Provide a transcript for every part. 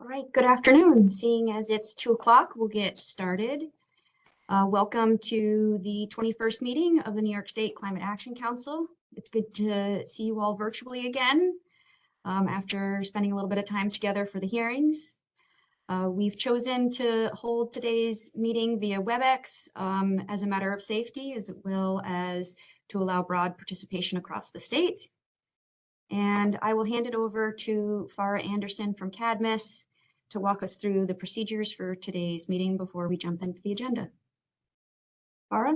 All right, good afternoon. Seeing as it's 2 o'clock, we'll get started. Welcome to the 21st meeting of the New York State Climate Action Council. It's good to see you all virtually again after spending a little bit of time together for the hearings. We've chosen to hold today's meeting via WebEx as a matter of safety, as well as to allow broad participation across the state. And I will hand it over to Farah Anderson from CADMIS to walk us through the procedures for today's meeting before we jump into the agenda. Farah?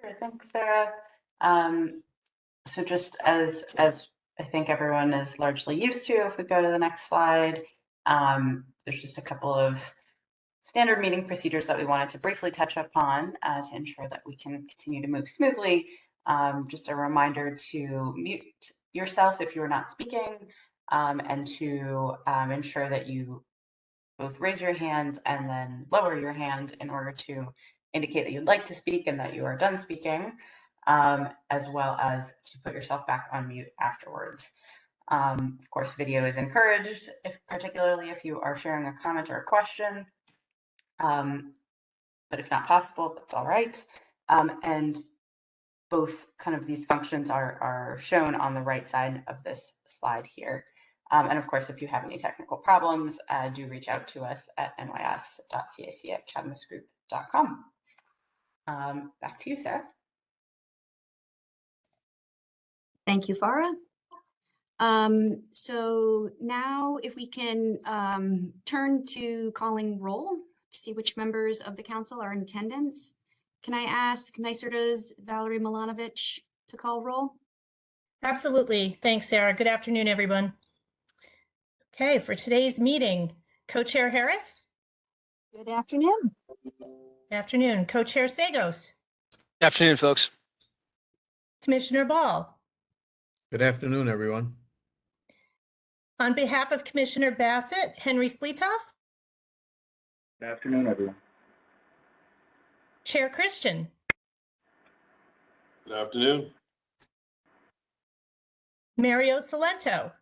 Sure, thanks, Sarah. So just as I think everyone is largely used to, if we go to the next slide, there's just a couple of standard meeting procedures that we wanted to briefly touch upon to ensure that we can continue to move smoothly. Just a reminder to mute yourself if you are not speaking, and to ensure that you both raise your hand and then lower your hand in order to indicate that you'd like to speak and that you are done speaking, as well as to put yourself back on mute afterwards. Of course, video is encouraged, particularly if you are sharing a comment or a question, but if not possible, that's all right. And both kind of these functions are shown on the right side of this slide here. And of course, if you have any technical problems, do reach out to us at nys.cac@cadmisgroup.com. Back to you, Sarah. Thank you, Farah. So now if we can turn to calling roll to see which members of the council are in attendance. Can I ask NYSERDA's Valerie Milanovic to call roll? Absolutely. Thanks, Sarah. Good afternoon, everyone. Okay, for today's meeting, Co-Chair Harris. Good afternoon. Good afternoon. Co-Chair Sagos. Good afternoon, folks. Commissioner Ball. Good afternoon, everyone. On behalf of Commissioner Bassett, Henry Splitoff. Good afternoon, everyone. Chair Christian. Good afternoon. Mario Solento.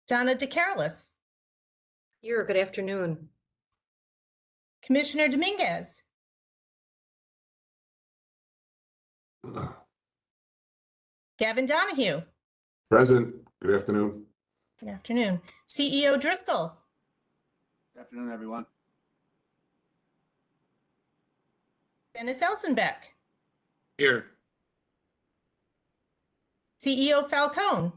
Donna DeCarolis. Here, good afternoon. Commissioner Dominguez. Gavin Donahue. Present. Good afternoon. Good afternoon. CEO Driscoll. Good afternoon, everyone. Dennis Elsenbeck. Here. CEO Falcone.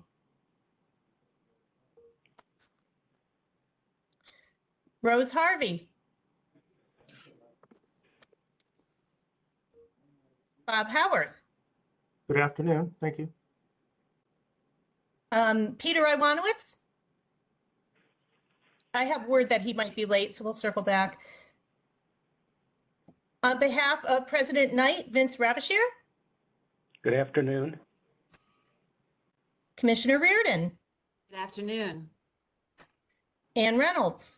Rose Harvey. Bob Howarth. Good afternoon. Thank you. Peter Iwanowitz. I have word that he might be late, so we'll circle back. On behalf of President Knight, Vince Ravishir. Good afternoon. Commissioner Reardon. Good afternoon. Ann Reynolds.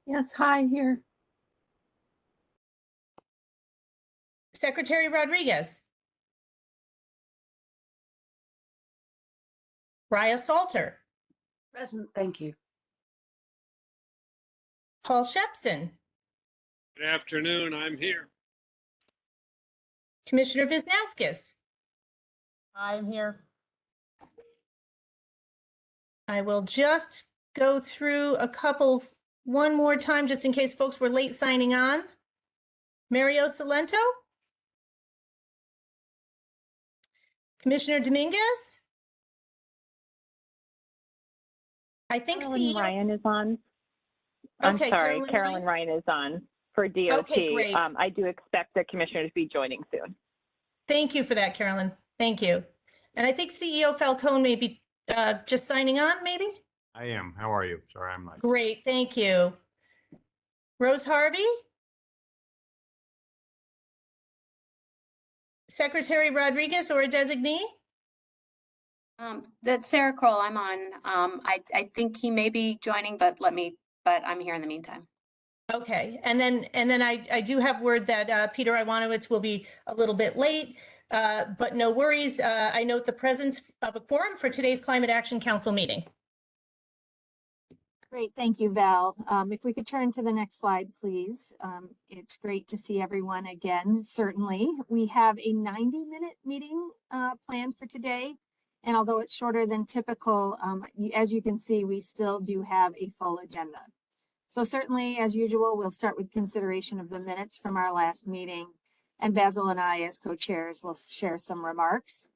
Yes, hi, here. Secretary Rodriguez. Raya Salter. Present, thank you. Paul Shepson. Good afternoon. I'm here. Commissioner Wisniewskis. I'm here. I will just go through a couple one more time, just in case folks were late signing on. Mario Solento. Commissioner Dominguez. I think Carolyn CEO... Ryan is on. Okay, I'm sorry, Carolyn Ryan is on for DOT. Okay, great. I do expect the commissioner to be joining soon. Thank you for that, Carolyn. Thank you. And I think CEO Falcone may be just signing on, maybe? I am. How are you? Sorry, I'm late. Great, thank you. Rose Harvey? Secretary Rodriguez or a designee? That's Sarah Kroll. I'm on. I think he may be joining, but I'm here in the meantime. Okay, and then I do have word that Peter Iwanowitz will be a little bit late, But no worries. I note the presence of a quorum for today's Climate Action Council meeting. Great, thank you, Val. If we could turn to the next slide, please. It's great to see everyone again, certainly. We have a 90-minute meeting planned for today. And although it's shorter than typical, as you can see, we still do have a full agenda. So certainly, as usual, we'll start with consideration of the minutes from our last meeting. And Basil and I, as co-chairs, will share some remarks.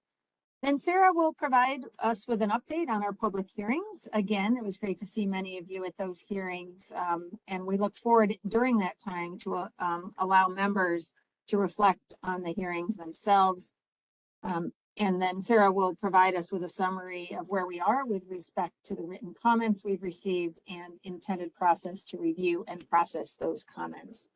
Then Sarah will provide us with an update on our public hearings. Again, it was great to see many of you at those hearings, and we look forward during that time to allow members to reflect on the hearings themselves. And then Sarah will provide us with a summary of where we are with respect to the written comments we've received and intended process to review and process those comments.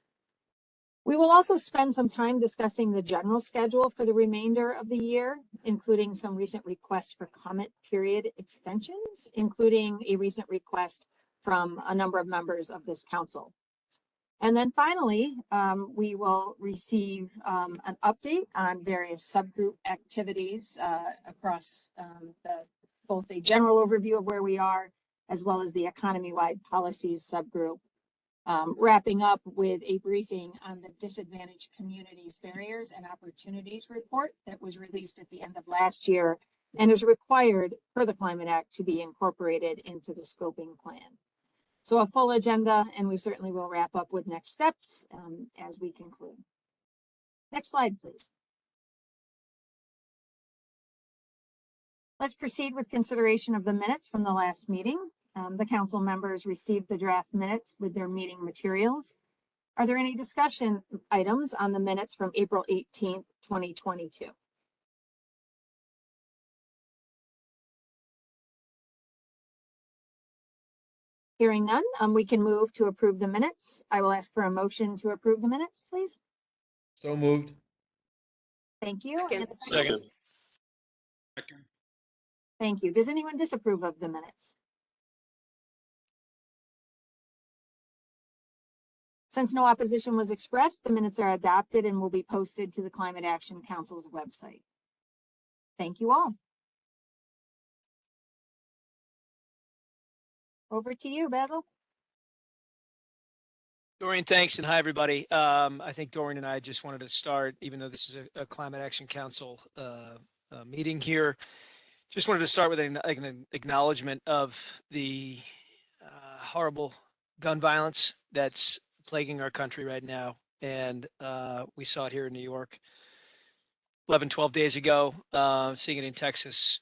We will also spend some time discussing the general schedule for the remainder of the year, including some recent requests for comment period extensions, including a recent request from a number of members of this council. And then finally, we will receive an update on various subgroup activities across both a general overview of where we are, as well as the economy-wide policies subgroup. Wrapping up with a briefing on the Disadvantaged Communities Barriers and Opportunities report that was released at the end of last year and is required per the Climate Act to be incorporated into the scoping plan. So a full agenda, and we certainly will wrap up with next steps as we conclude. Next slide, please. Let's proceed with consideration of the minutes from the last meeting. The council members received the draft minutes with their meeting materials. Are there any discussion items on the minutes from April 18th, 2022? Hearing none, we can move to approve the minutes. I will ask for a motion to approve the minutes, please. So moved. Thank you. Second. And a second. Thank you. Does anyone disapprove of the minutes? Since no opposition was expressed, the minutes are adopted and will be posted to the Climate Action Council's website. Thank you all. Over to you, Basil. Doreen, thanks, and hi, everybody. I think Doreen and I just wanted to start, even though this is a Climate Action Council meeting here, just wanted to start with an acknowledgement of the horrible gun violence that's plaguing our country right now. And we saw it here in New York 11, 12 days ago, seeing it in Texas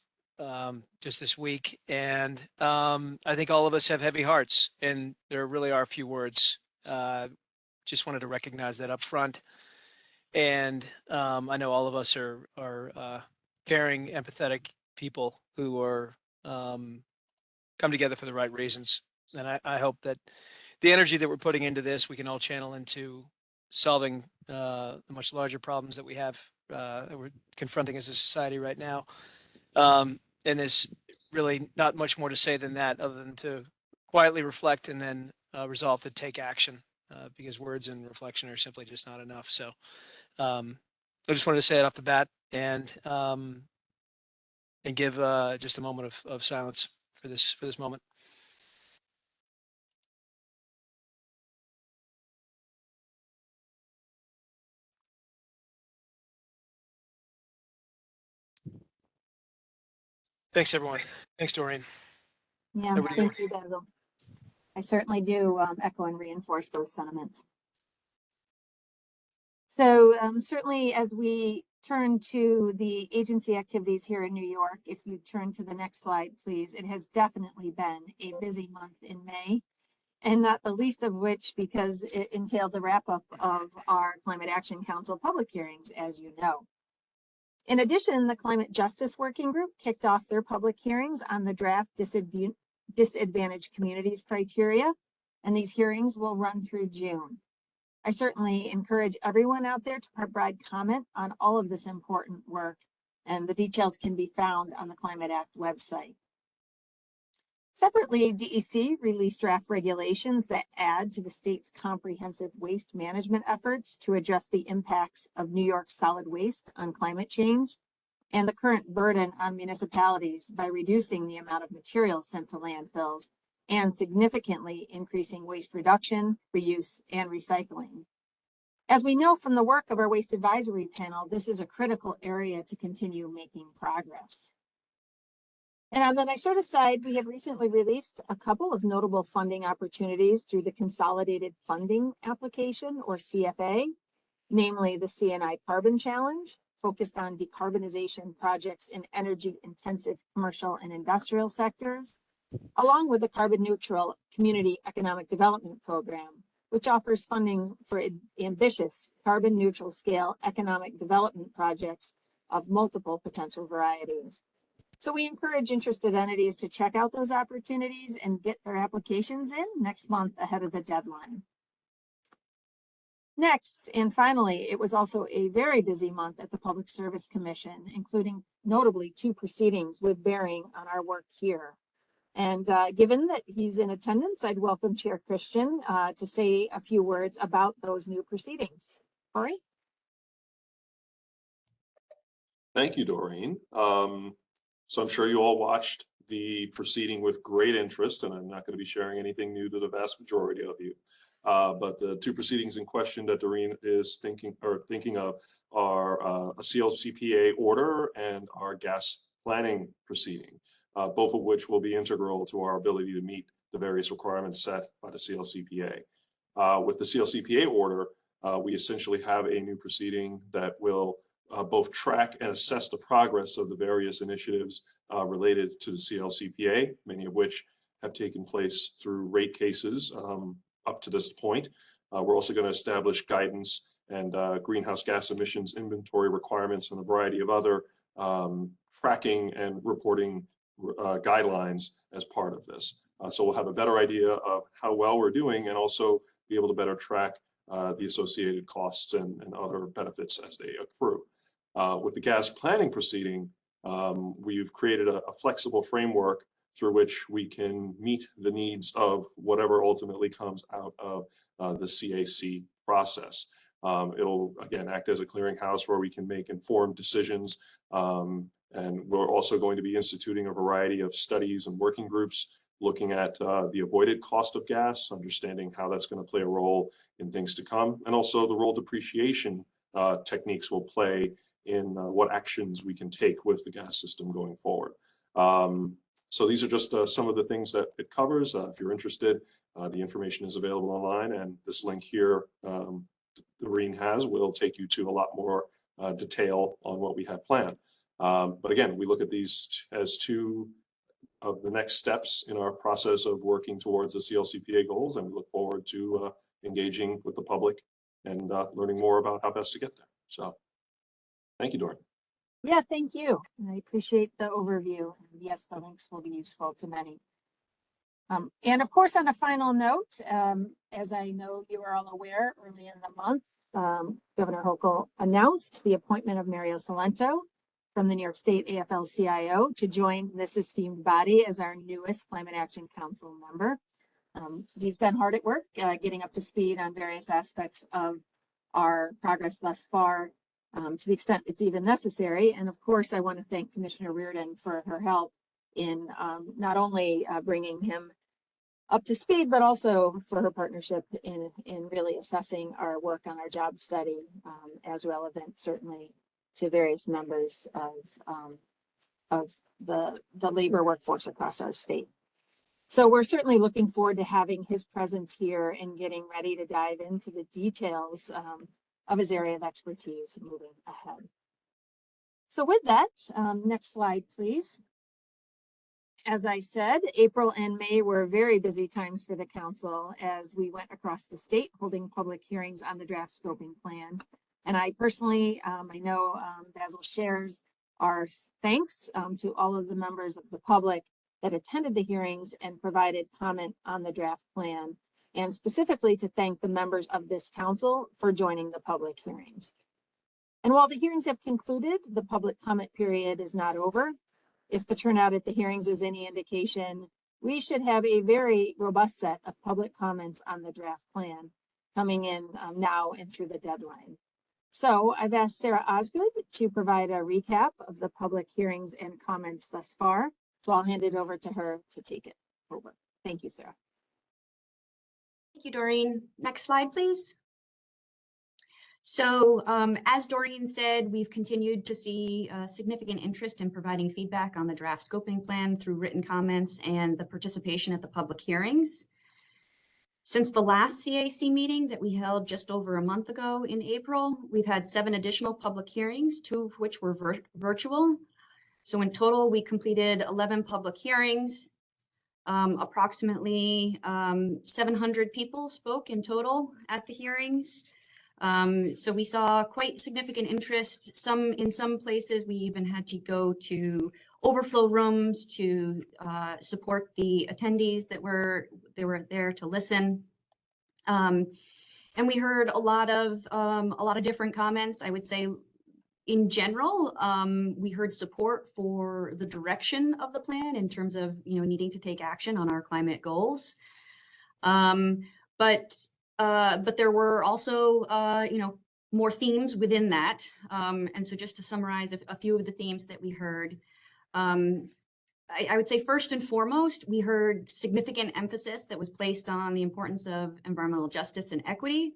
just this week. And I think all of us have heavy hearts, and there really are a few words. Just wanted to recognize that up front. And I know all of us are caring, empathetic people who are come together for the right reasons. And I hope that the energy that we're putting into this, we can all channel into solving the much larger problems that we have, that we're confronting as a society right now. And there's really not much more to say than that, other than to quietly reflect and then resolve to take action, because words and reflection are simply just not enough. So I just wanted to say it off the bat and give just a moment of silence for this moment. Thanks, everyone. Thanks, Doreen. Yeah, thank you, Basil. I certainly do echo and reinforce those sentiments. So certainly as we turn to the agency activities here in New York, if you turn to the next slide, please, it has definitely been a busy month in May, and not the least of which because it entailed the wrap up of our Climate Action Council public hearings, as you know. In addition, the Climate Justice Working Group kicked off their public hearings on the draft disadvantaged communities criteria, and these hearings will run through June. I certainly encourage everyone out there to provide comment on all of this important work, and the details can be found on the Climate Act website. Separately, DEC released draft regulations that add to the state's comprehensive waste management efforts to address the impacts of New York's solid waste on climate change and the current burden on municipalities by reducing the amount of materials sent to landfills and significantly increasing waste reduction, reuse, and recycling. As we know from the work of our waste advisory panel, this is a critical area to continue making progress. And on the NYSERDA side, we have recently released a couple of notable funding opportunities through the Consolidated Funding Application, or CFA, namely the Cni Carbon Challenge, focused on decarbonization projects in energy-intensive commercial and industrial sectors, along with the Carbon Neutral Community Economic Development Program, which offers funding for ambitious carbon neutral scale economic development projects of multiple potential varieties. So we encourage interested entities to check out those opportunities and get their applications in next month ahead of the deadline. Next, and finally, it was also a very busy month at the Public Service Commission, including notably 2 proceedings with bearing on our work here. And given that he's in attendance, I'd welcome Chair Christian to say a few words about those new proceedings. Corey? Thank you, Doreen. So I'm sure you all watched the proceeding with great interest, and I'm not going to be sharing anything new to the vast majority of you. But the 2 proceedings in question that Doreen is thinking of are a CLCPA order and our gas planning proceeding, both of which will be integral to our ability to meet the various requirements set by the CLCPA. With the CLCPA order, we essentially have a new proceeding that will both track and assess the progress of the various initiatives related to the CLCPA, many of which have taken place through rate cases up to this point. We're also going to establish guidance and greenhouse gas emissions inventory requirements and a variety of other tracking and reporting guidelines as part of this. So we'll have a better idea of how well we're doing and also be able to better track the associated costs and other benefits as they accrue. With the gas planning proceeding, we've created a flexible framework through which we can meet the needs of whatever ultimately comes out of the CAC process. It'll, again, act as a clearinghouse where we can make informed decisions. And we're also going to be instituting a variety of studies and working groups looking at the avoided cost of gas, understanding how that's going to play a role in things to come, and also the role depreciation techniques will play in what actions we can take with the gas system going forward. So these are just some of the things that it covers. If you're interested, the information is available online, and this link here Doreen has will take you to a lot more detail on what we have planned. But again, we look at these as 2 of the next steps in our process of working towards the CLCPA goals, and we look forward to engaging with the public and learning more about how best to get there. So thank you, Doreen. Yeah, thank you. I appreciate the overview. Yes, the links will be useful to many. And of course, on a final note, as I know you are all aware, early in the month, Governor Hochul announced the appointment of Mario Solento from the New York State AFL-CIO to join this esteemed body as our newest Climate Action Council member. He's been hard at work getting up to speed on various aspects of our progress thus far, to the extent it's even necessary. And of course, I want to thank Commissioner Reardon for her help in not only bringing him up to speed, but also for her partnership in really assessing our work on our job study as relevant, certainly, to various members of the labor workforce across our state. So we're certainly looking forward to having his presence here and getting ready to dive into the details of his area of expertise moving ahead. So with that, next slide, please. As I said, April and May were very busy times for the council as we went across the state holding public hearings on the draft scoping plan. And I personally, I know Basil shares our thanks to all of the members of the public that attended the hearings and provided comment on the draft plan, and specifically to thank the members of this council for joining the public hearings. And while the hearings have concluded, the public comment period is not over. If the turnout at the hearings is any indication, we should have a very robust set of public comments on the draft plan coming in now and through the deadline. So I've asked Sarah Osgood to provide a recap of the public hearings and comments thus far. So I'll hand it over to her to take it over. Thank you, Sarah. Thank you, Doreen. Next slide, please. So as Doreen said, we've continued to see significant interest in providing feedback on the draft scoping plan through written comments and the participation at the public hearings. Since the last CAC meeting that we held just over a month ago in April, we've had 7 additional public hearings, 2 of which were virtual. So in total, we completed 11 public hearings. Approximately 700 people spoke in total at the hearings. So we saw quite significant interest. In some places, we even had to go to overflow rooms to support the attendees that were there to listen. And we heard a lot of different comments. I would say, in general, we heard support for the direction of the plan in terms of needing to take action on our climate goals. But there were also more themes within that. And so just to summarize a few of the themes that we heard, I would say first and foremost, we heard significant emphasis that was placed on the importance of environmental justice and equity.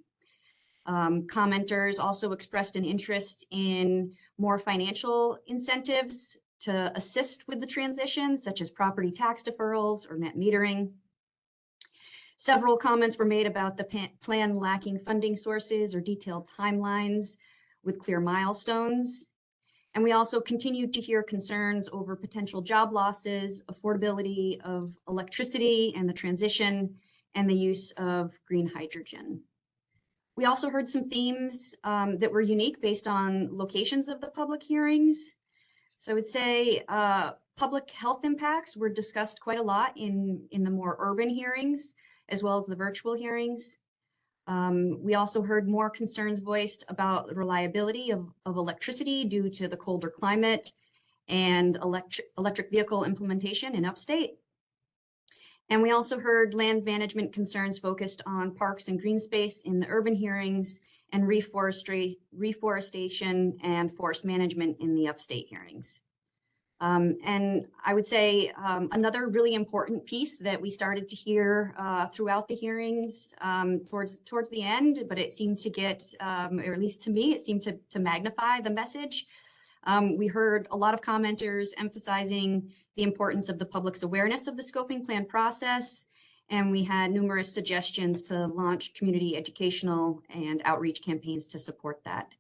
Commenters also expressed an interest in more financial incentives to assist with the transition, such as property tax deferrals or net metering. Several comments were made about the plan lacking funding sources or detailed timelines with clear milestones. And we also continued to hear concerns over potential job losses, affordability of electricity and the transition, and the use of green hydrogen. We also heard some themes that were unique based on locations of the public hearings. So I would say public health impacts were discussed quite a lot in the more urban hearings, as well as the virtual hearings. We also heard more concerns voiced about the reliability of electricity due to the colder climate and electric vehicle implementation in upstate. And we also heard land management concerns focused on parks and green space in the urban hearings and reforestation and forest management in the upstate hearings. And I would say another really important piece that we started to hear throughout the hearings towards the end, but it seemed to get, or at least to me, it seemed to magnify the message. We heard a lot of commenters emphasizing the importance of the public's awareness of the scoping plan process, and we had numerous suggestions to launch community educational and outreach campaigns to support that.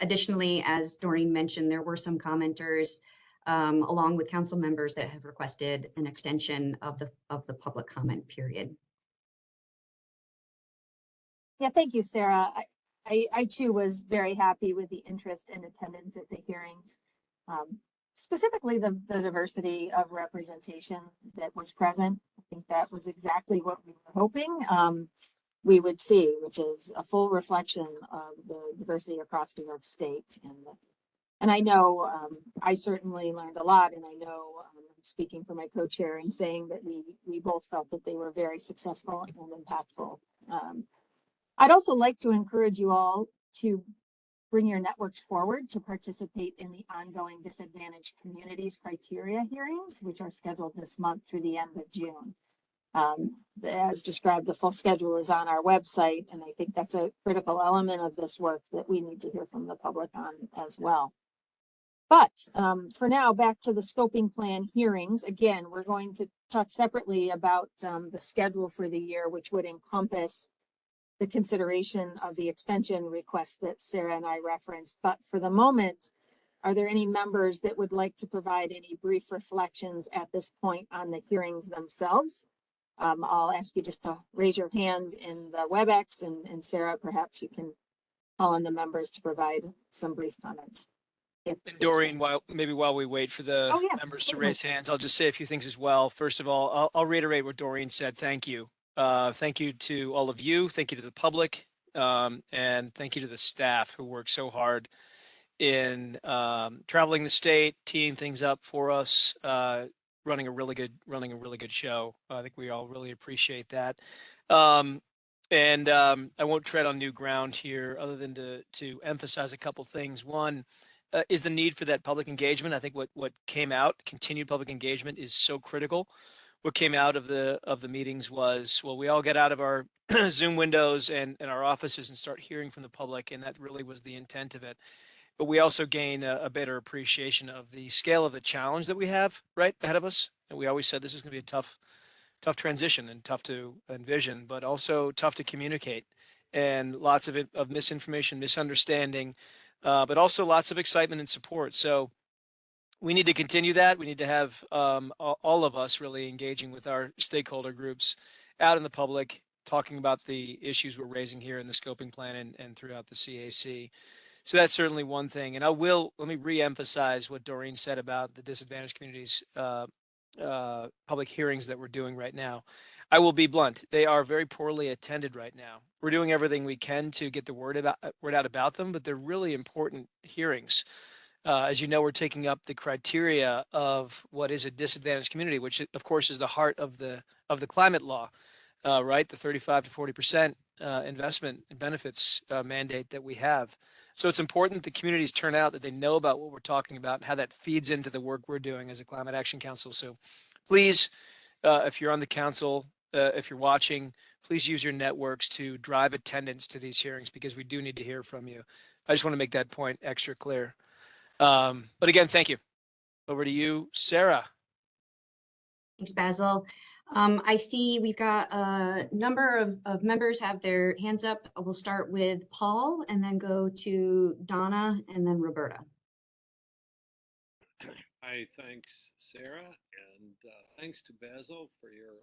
Additionally, as Doreen mentioned, there were some commenters along with council members that have requested an extension of the public comment period. Yeah, thank you, Sarah. I too was very happy with the interest and attendance at the hearings, specifically the diversity of representation that was present. I think that was exactly what we were hoping we would see, which is a full reflection of the diversity across New York State. And I know I certainly learned a lot, and I know I'm speaking for my co-chair in saying that we both felt that they were very successful and impactful. I'd also like to encourage you all to bring your networks forward to participate in the ongoing disadvantaged communities criteria hearings, which are scheduled this month through the end of June. As described, the full schedule is on our website, and I think that's a critical element of this work that we need to hear from the public on as well. But for now, back to the scoping plan hearings. Again, we're going to talk separately about the schedule for the year, which would encompass the consideration of the extension request that Sarah and I referenced. But for the moment, are there any members that would like to provide any brief reflections at this point on the hearings themselves? I'll ask you just to raise your hand in the WebEx, and Sarah, perhaps you can call on the members to provide some brief comments. And Doreen, while we wait for the members to raise hands, I'll just say a few things as well. First of all, I'll reiterate what Doreen said. Thank you. Thank you to all of you. Thank you to the public. And thank you to the staff who work so hard in traveling the state, teeing things up for us, running a really good show. I think we all really appreciate that. I won't tread on new ground here other than to emphasize a couple things. One is the need for that public engagement. I think what came out, continued public engagement, is so critical. What came out of the meetings was, well, we all get out of our Zoom windows and our offices and start hearing from the public, and that really was the intent of it. But we also gain a better appreciation of the scale of the challenge that we have right ahead of us. And we always said this is going to be a tough transition and tough to envision, but also tough to communicate, and lots of misinformation, misunderstanding, but also lots of excitement and support. So we need to continue that. We need to have all of us really engaging with our stakeholder groups out in the public, talking about the issues we're raising here in the scoping plan and throughout the CAC. So that's certainly one thing. And let me re-emphasize what Doreen said about the disadvantaged communities public hearings that we're doing right now. I will be blunt. They are very poorly attended right now. We're doing everything we can to get the word out about them, but they're really important hearings. As you know, we're taking up the criteria of what is a disadvantaged community, which of course is the heart of the climate law, right? The 35 to 40% investment and benefits mandate that we have. So it's important the communities turn out, that they know about what we're talking about and how that feeds into the work we're doing as a Climate Action Council. So please, if you're on the council, if you're watching, please use your networks to drive attendance to these hearings, because we do need to hear from you. I just want to make that point extra clear. But again, thank you. Over to you, Sarah. Thanks, Basil. I see we've got a number of members have their hands up. We'll start with Paul and then go to Donna and then Roberta. Hi, thanks, Sarah, and thanks to Basil for your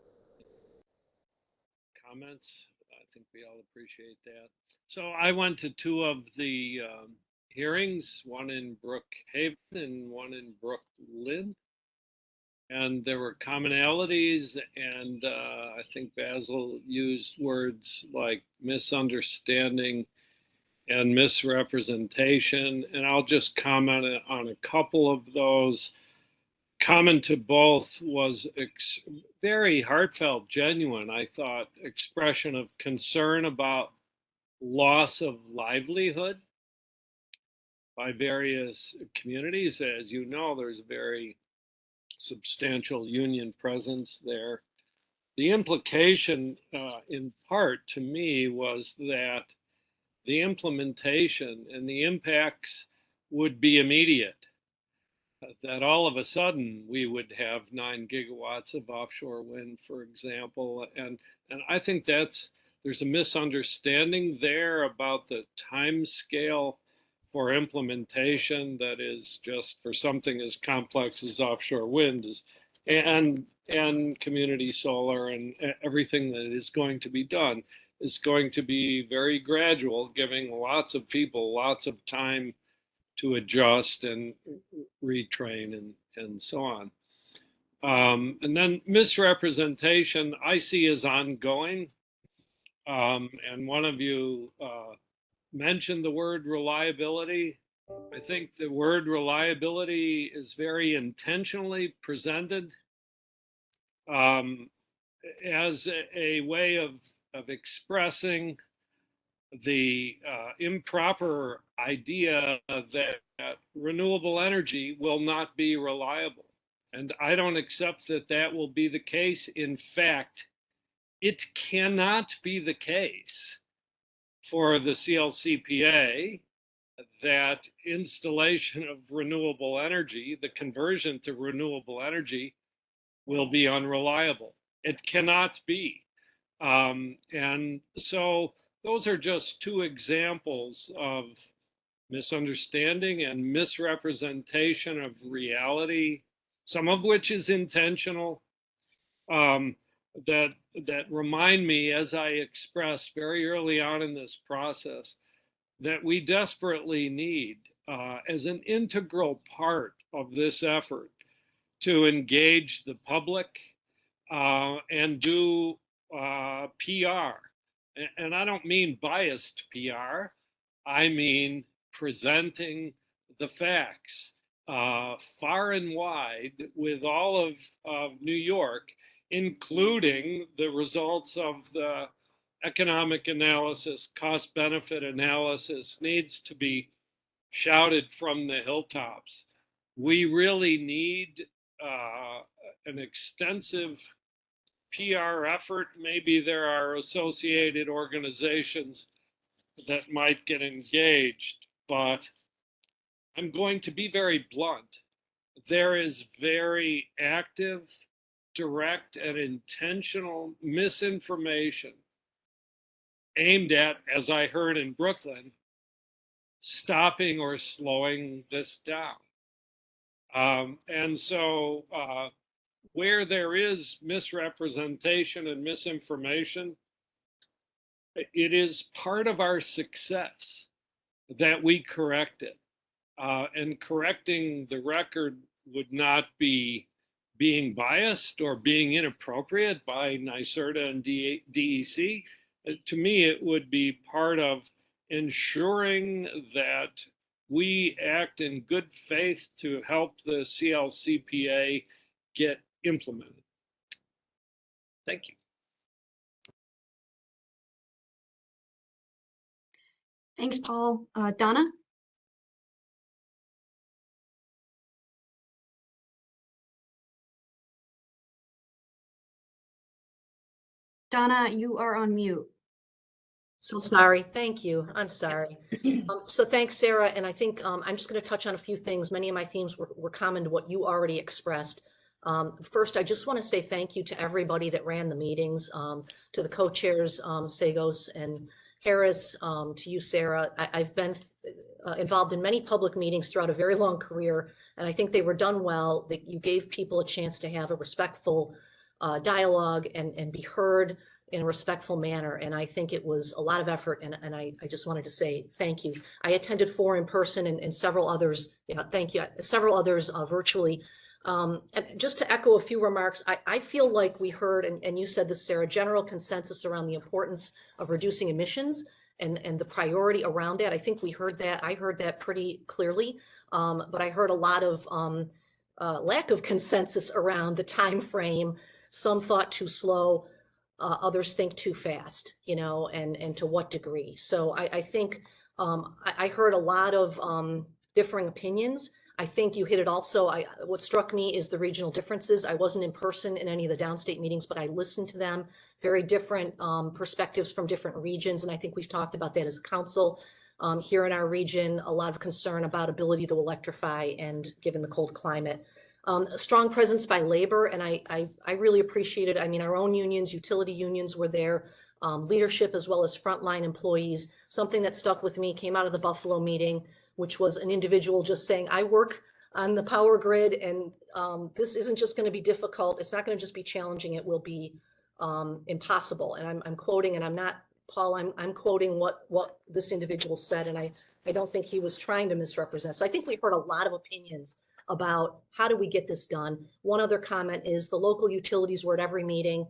comments. I think we all appreciate that. So I went to two of the hearings, one in Brookhaven and one in Brooklyn. And there were commonalities, and I think Basil used words like misunderstanding and misrepresentation. And I'll just comment on a couple of those. Common to both was very heartfelt, genuine, I thought, expression of concern about loss of livelihood by various communities. As you know, there's very substantial union presence there. The implication, in part to me, was that the implementation and the impacts would be immediate. That all of a sudden we would have 9 gigawatts of offshore wind, for example, and I think there's a misunderstanding there about the time scale for implementation that is just for something as complex as offshore wind and community solar and everything that is going to be done is going to be very gradual, giving lots of people lots of time to adjust and retrain and so on. And then misrepresentation I see as ongoing. And one of you mentioned the word reliability. I think the word reliability is very intentionally presented as a way of expressing the improper idea that renewable energy will not be reliable. And I don't accept that that will be the case. In fact, it cannot be the case for the CLCPA that installation of renewable energy, the conversion to renewable energy, will be unreliable. It cannot be. And so those are just two examples of misunderstanding and misrepresentation of reality, some of which is intentional, that remind me, as I expressed very early on in this process, that we desperately need, as an integral part of this effort, to engage the public and do PR. And I don't mean biased PR. I mean presenting the facts far and wide with all of New York, including the results of the economic analysis, cost benefit analysis, needs to be shouted from the hilltops. We really need an extensive PR effort. Maybe there are associated organizations that might get engaged, but I'm going to be very blunt. There is very active, direct, and intentional misinformation aimed at, as I heard in Brooklyn, stopping or slowing this down. And so where there is misrepresentation and misinformation, it is part of our success that we correct it. And correcting the record would not be being biased or being inappropriate by NYSERDA and DEC. To me, it would be part of ensuring that we act in good faith to help the CLCPA get implemented. Thank you. Thanks, Paul. Donna? Donna, you are on mute. So sorry. Thank you. I'm sorry. So thanks, Sarah. And I think I'm just going to touch on a few things. Many of my themes were common to what you already expressed. First, I just want to say thank you to everybody that ran the meetings, to the co-chairs, Sagos and Harris, to you, Sarah. I've been involved in many public meetings throughout a very long career, and I think they were done well, that you gave people a chance to have a respectful dialogue and be heard in a respectful manner. And I think it was a lot of effort, and I just wanted to say thank you. I attended 4 in person and several others, thank you, several others virtually. And just to echo a few remarks, I feel like we heard, and you said this, Sarah, general consensus around the importance of reducing emissions and the priority around that. I think we heard that. I heard that pretty clearly, but I heard a lot of lack of consensus around the time frame. Some thought too slow, others think too fast, and to what degree. So I think I heard a lot of differing opinions. I think you hit it also. What struck me is the regional differences. I wasn't in person in any of the downstate meetings, but I listened to them. Very different perspectives from different regions. And I think we've talked about that as a council. Here in our region, a lot of concern about ability to electrify and given the cold climate. A strong presence by labor, and I really appreciate it. I mean, our own unions, utility unions were there, leadership as well as frontline employees. Something that stuck with me came out of the Buffalo meeting, which was an individual just saying, I work on the power grid, and this isn't just going to be difficult. It's not going to just be challenging. It will be impossible. And I'm quoting, and I'm not, Paul, I'm quoting what this individual said, and I don't think he was trying to misrepresent. So I think we heard a lot of opinions about how do we get this done. One other comment is the local utilities were at every meeting,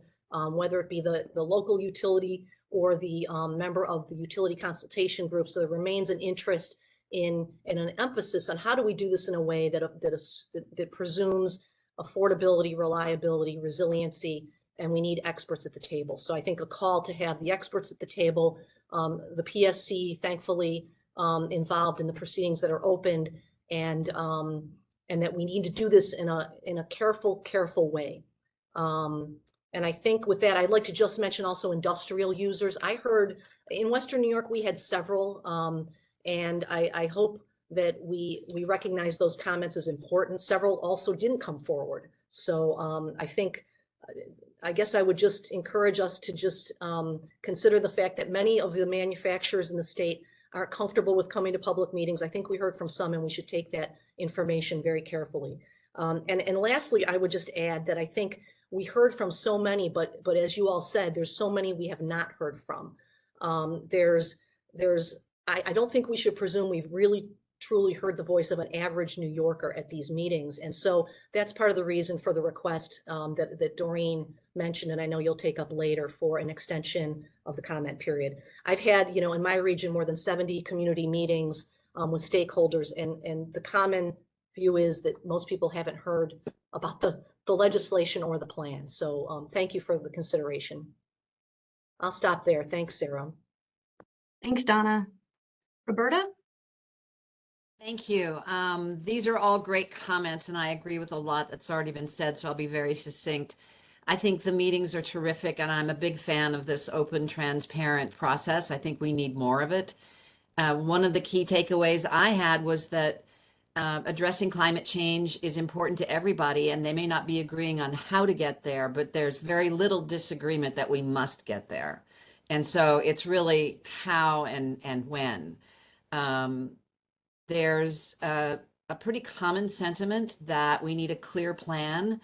whether it be the local utility or the member of the utility consultation group. So there remains an interest in an emphasis on how do we do this in a way that presumes affordability, reliability, resiliency, and we need experts at the table. So I think a call to have the experts at the table, the PSC thankfully involved in the proceedings that are opened, and that we need to do this in a careful way. And I think with that, I'd like to just mention also industrial users. I heard in Western New York, we had several, and I hope that we recognize those comments as important. Several also didn't come forward. So I guess I would just encourage us to just consider the fact that many of the manufacturers in the state aren't comfortable with coming to public meetings. I think we heard from some, and we should take that information very carefully. And lastly, I would just add that I think we heard from so many, but as you all said, there's so many we have not heard from. I don't think we should presume we've really truly heard the voice of an average New Yorker at these meetings. And so that's part of the reason for the request that Doreen mentioned, and I know you'll take up later, for an extension of the comment period. I've had, in my region, more than 70 community meetings with stakeholders, and the common view is that most people haven't heard about the legislation or the plan. So thank you for the consideration. I'll stop there. Thanks, Sarah. Thanks, Donna. Roberta? Thank you. These are all great comments, and I agree with a lot that's already been said, so I'll be very succinct. I think the meetings are terrific, and I'm a big fan of this open, transparent process. I think we need more of it. One of the key takeaways I had was that addressing climate change is important to everybody, and they may not be agreeing on how to get there, but there's very little disagreement that we must get there. And so it's really how and when. There's a pretty common sentiment that we need a clear plan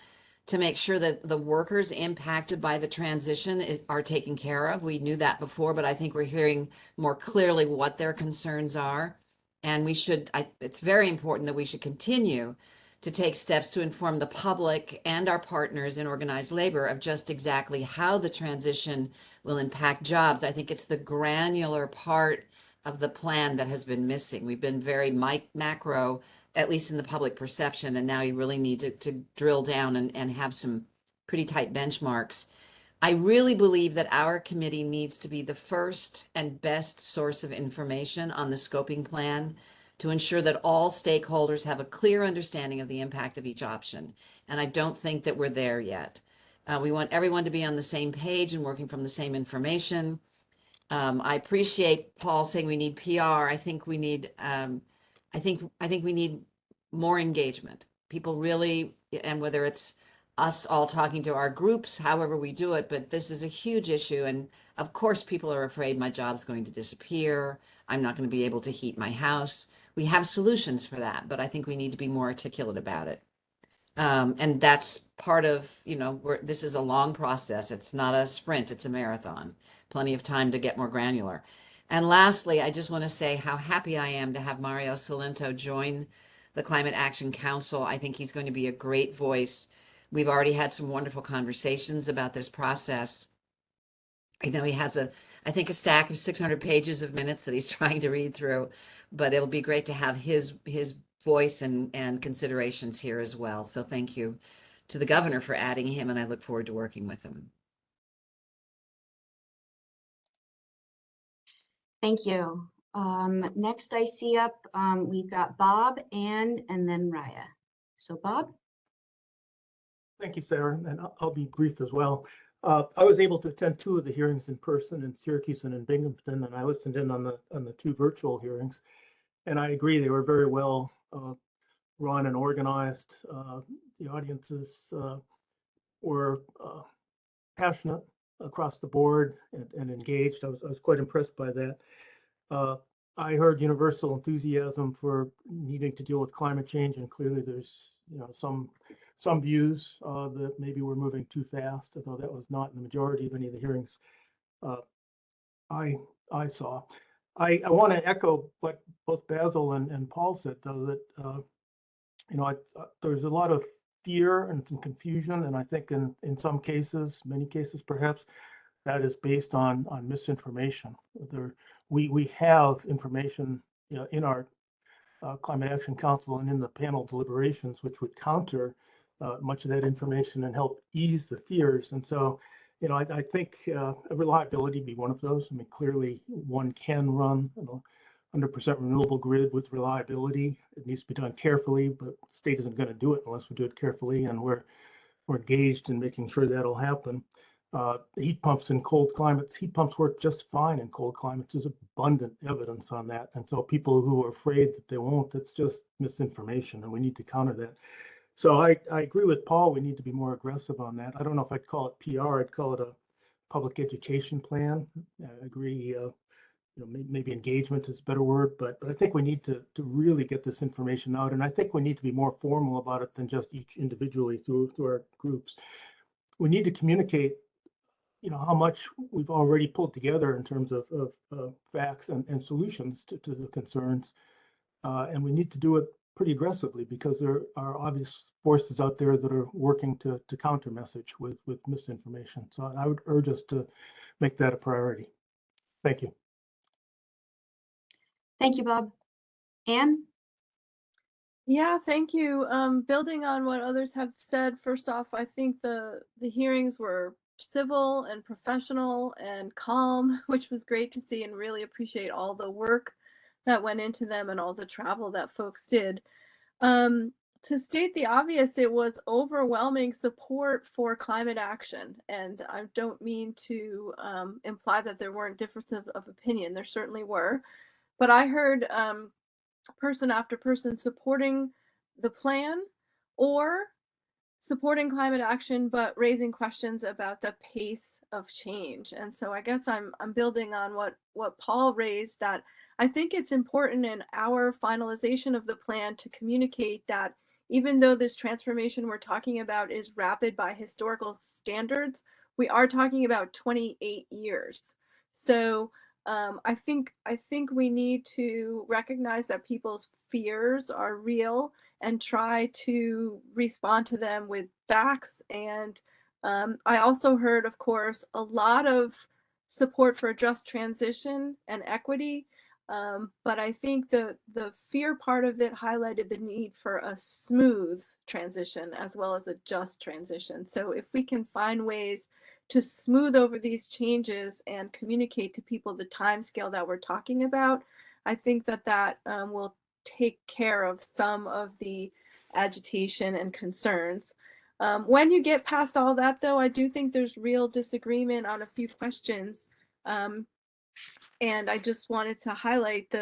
to make sure that the workers impacted by the transition are taken care of. We knew that before, but I think we're hearing more clearly what their concerns are. And it's very important that we should continue to take steps to inform the public and our partners in organized labor of just exactly how the transition will impact jobs. I think it's the granular part of the plan that has been missing. We've been very macro, at least in the public perception, and now you really need to drill down and have some pretty tight benchmarks. I really believe that our committee needs to be the first and best source of information on the scoping plan to ensure that all stakeholders have a clear understanding of the impact of each option. And I don't think that we're there yet. We want everyone to be on the same page and working from the same information. I appreciate Paul saying we need PR. I think we need, I think we need more engagement. People really, and whether it's us all talking to our groups, however we do it, but this is a huge issue. And of course, people are afraid my job's going to disappear. I'm not going to be able to heat my house. We have solutions for that, but I think we need to be more articulate about it. And that's part of, this is a long process. It's not a sprint, it's a marathon. Plenty of time to get more granular. And lastly, I just want to say how happy I am to have Mario Solento join the Climate Action Council. I think he's going to be a great voice. We've already had some wonderful conversations about this process. I know he has I think a stack of 600 pages of minutes that he's trying to read through, but it'll be great to have his voice and considerations here as well. So thank you to the governor for adding him, and I look forward to working with him. Thank you. Next I see up, we've got Bob, and then Raya. So Bob? Thank you, Sarah, and I'll be brief as well. I was able to attend 2 of the hearings in person in Syracuse and in Binghamton, and I listened in on the 2 virtual hearings. And I agree, they were very well run and organized. The audiences were passionate across the board and engaged. I was quite impressed by that. I heard universal enthusiasm for needing to deal with climate change, and clearly there's some views that maybe we're moving too fast, although that was not in the majority of any of the hearings I saw. I want to echo what both Basil and Paul said, though, that there's a lot of fear and some confusion, and I think in some cases, many cases perhaps, that is based on misinformation. We have information in our Climate Action Council and in the panel deliberations, which would counter much of that information and help ease the fears. And so, I think reliability be one of those. I mean, clearly one can run 100% renewable grid with reliability. It needs to be done carefully, but the state isn't going to do it unless we do it carefully, and we're engaged in making sure that'll happen. Heat pumps in cold climates, heat pumps work just fine in cold climates. There's abundant evidence on that. And so people who are afraid that they won't, that's just misinformation, and we need to counter that. So I agree with Paul, we need to be more aggressive on that. I don't know if I'd call it PR, I'd call it a public education plan. I agree, maybe engagement is a better word, but I think we need to really get this information out. And I think we need to be more formal about it than just each individually through our groups. We need to communicate how much we've already pulled together in terms of facts and solutions to the concerns. And we need to do it pretty aggressively because there are obvious forces out there that are working to counter message with misinformation. So I would urge us to make that a priority. Thank you. Thank you, Bob. Anne? Yeah, thank you. Building on what others have said, first off, I think the hearings were civil and professional and calm, which was great to see, and really appreciate all the work that went into them and all the travel that folks did. Um, to state the obvious, it was overwhelming support for climate action, and I don't mean to imply that there weren't differences of opinion. There certainly were, but I heard person after person supporting the plan or supporting climate action but raising questions about the pace of change. And so I guess I'm building on what Paul raised, that I think it's important in our finalization of the plan to communicate that even though this transformation we're talking about is rapid by historical standards, we are talking about 28 years. So I think we need to recognize that people's fears are real and try to respond to them with facts. And I also heard, of course, a lot of support for a just transition and equity. But I think the fear part of it highlighted the need for a smooth transition as well as a just transition. So if we can find ways to smooth over these changes and communicate to people the timescale that we're talking about, I think that will take care of some of the agitation and concerns. When you get past all that, though, I do think there's real disagreement on a few questions. And I just wanted to highlight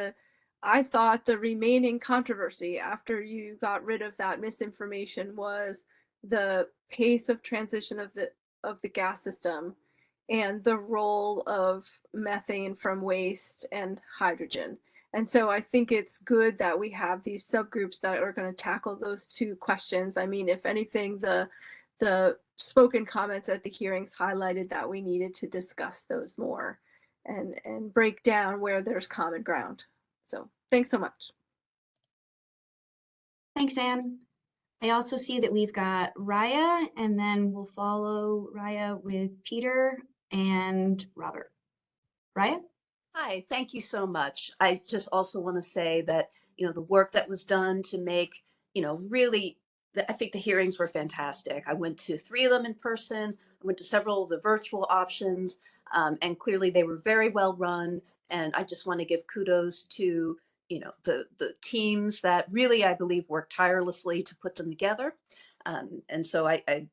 I thought the remaining controversy after you got rid of that misinformation was the pace of transition of the gas system and the role of methane from waste and hydrogen. And so I think it's good that we have these subgroups that are going to tackle those two questions. I mean, if anything, the spoken comments at the hearings highlighted that we needed to discuss those more and break down where there's common ground. So thanks so much. Thanks, Anne. I also see that we've got Raya, and then we'll follow Raya with Peter and Robert. Raya? Hi, thank you so much. I just also want to say that, the work that was done to make, really, I think the hearings were fantastic. I went to 3 of them in person. I went to several of the virtual options, and clearly they were very well run. And I just want to give kudos to, the teams that really, I believe, worked tirelessly to put them together. And so I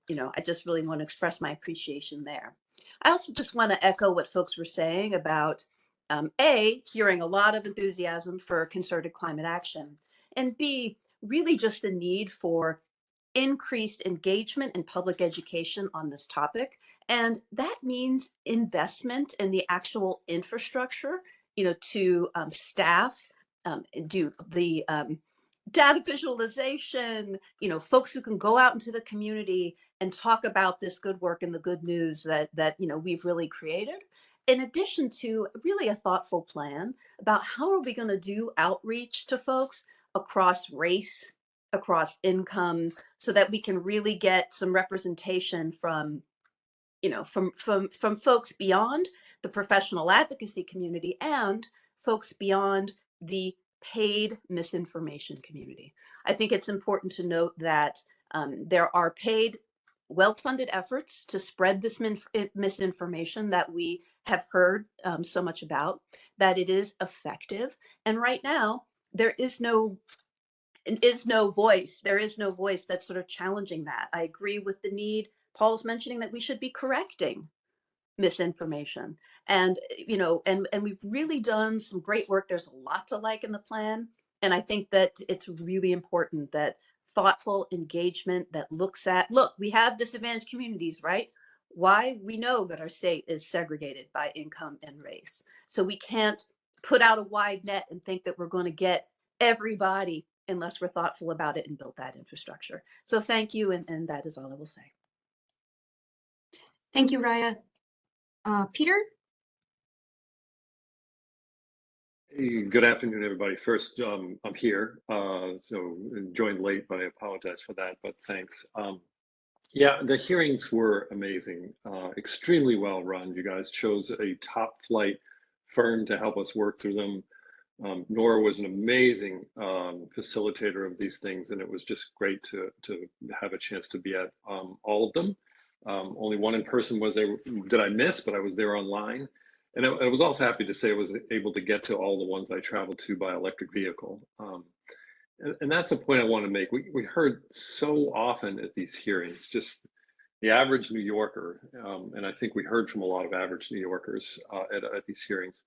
just really want to express my appreciation there. I also just want to echo what folks were saying about A, hearing a lot of enthusiasm for concerted climate action, and B, really just the need for increased engagement and public education on this topic. And that means investment in the actual infrastructure, to staff, do the data visualization, folks who can go out into the community and talk about this good work and the good news that we've really created. In addition to really a thoughtful plan about how are we going to do outreach to folks across race, across income, so that we can really get some representation from folks beyond the professional advocacy community and folks beyond the paid misinformation community. I think it's important to note that there are paid, well-funded efforts to spread this misinformation that we have heard so much about, that it is effective. And right now, there is no voice. There is no voice that's sort of challenging that. I agree with the need. Paul's mentioning that we should be correcting misinformation. And, and we've really done some great work. There's a lot to like in the plan. And I think that it's really important that thoughtful engagement that looks at, look, we have disadvantaged communities, right? Why? We know that our state is segregated by income and race. So we can't put out a wide net and think that we're going to get everybody unless we're thoughtful about it and build that infrastructure. So thank you. And that is all I will say. Thank you, Raya. Peter? Hey, good afternoon, everybody. First, I'm here, so joined late, but I apologize for that, but thanks. Yeah, the hearings were amazing, extremely well run. You guys chose a top flight firm to help us work through them. Nora was an amazing facilitator of these things, and it was just great to have a chance to be at all of them. Only one in person did I miss, but I was there online. And I was also happy to say I was able to get to all the ones I traveled to by electric vehicle. And that's a point I want to make. We heard so often at these hearings, just the average New Yorker, and I think we heard from a lot of average New Yorkers at these hearings,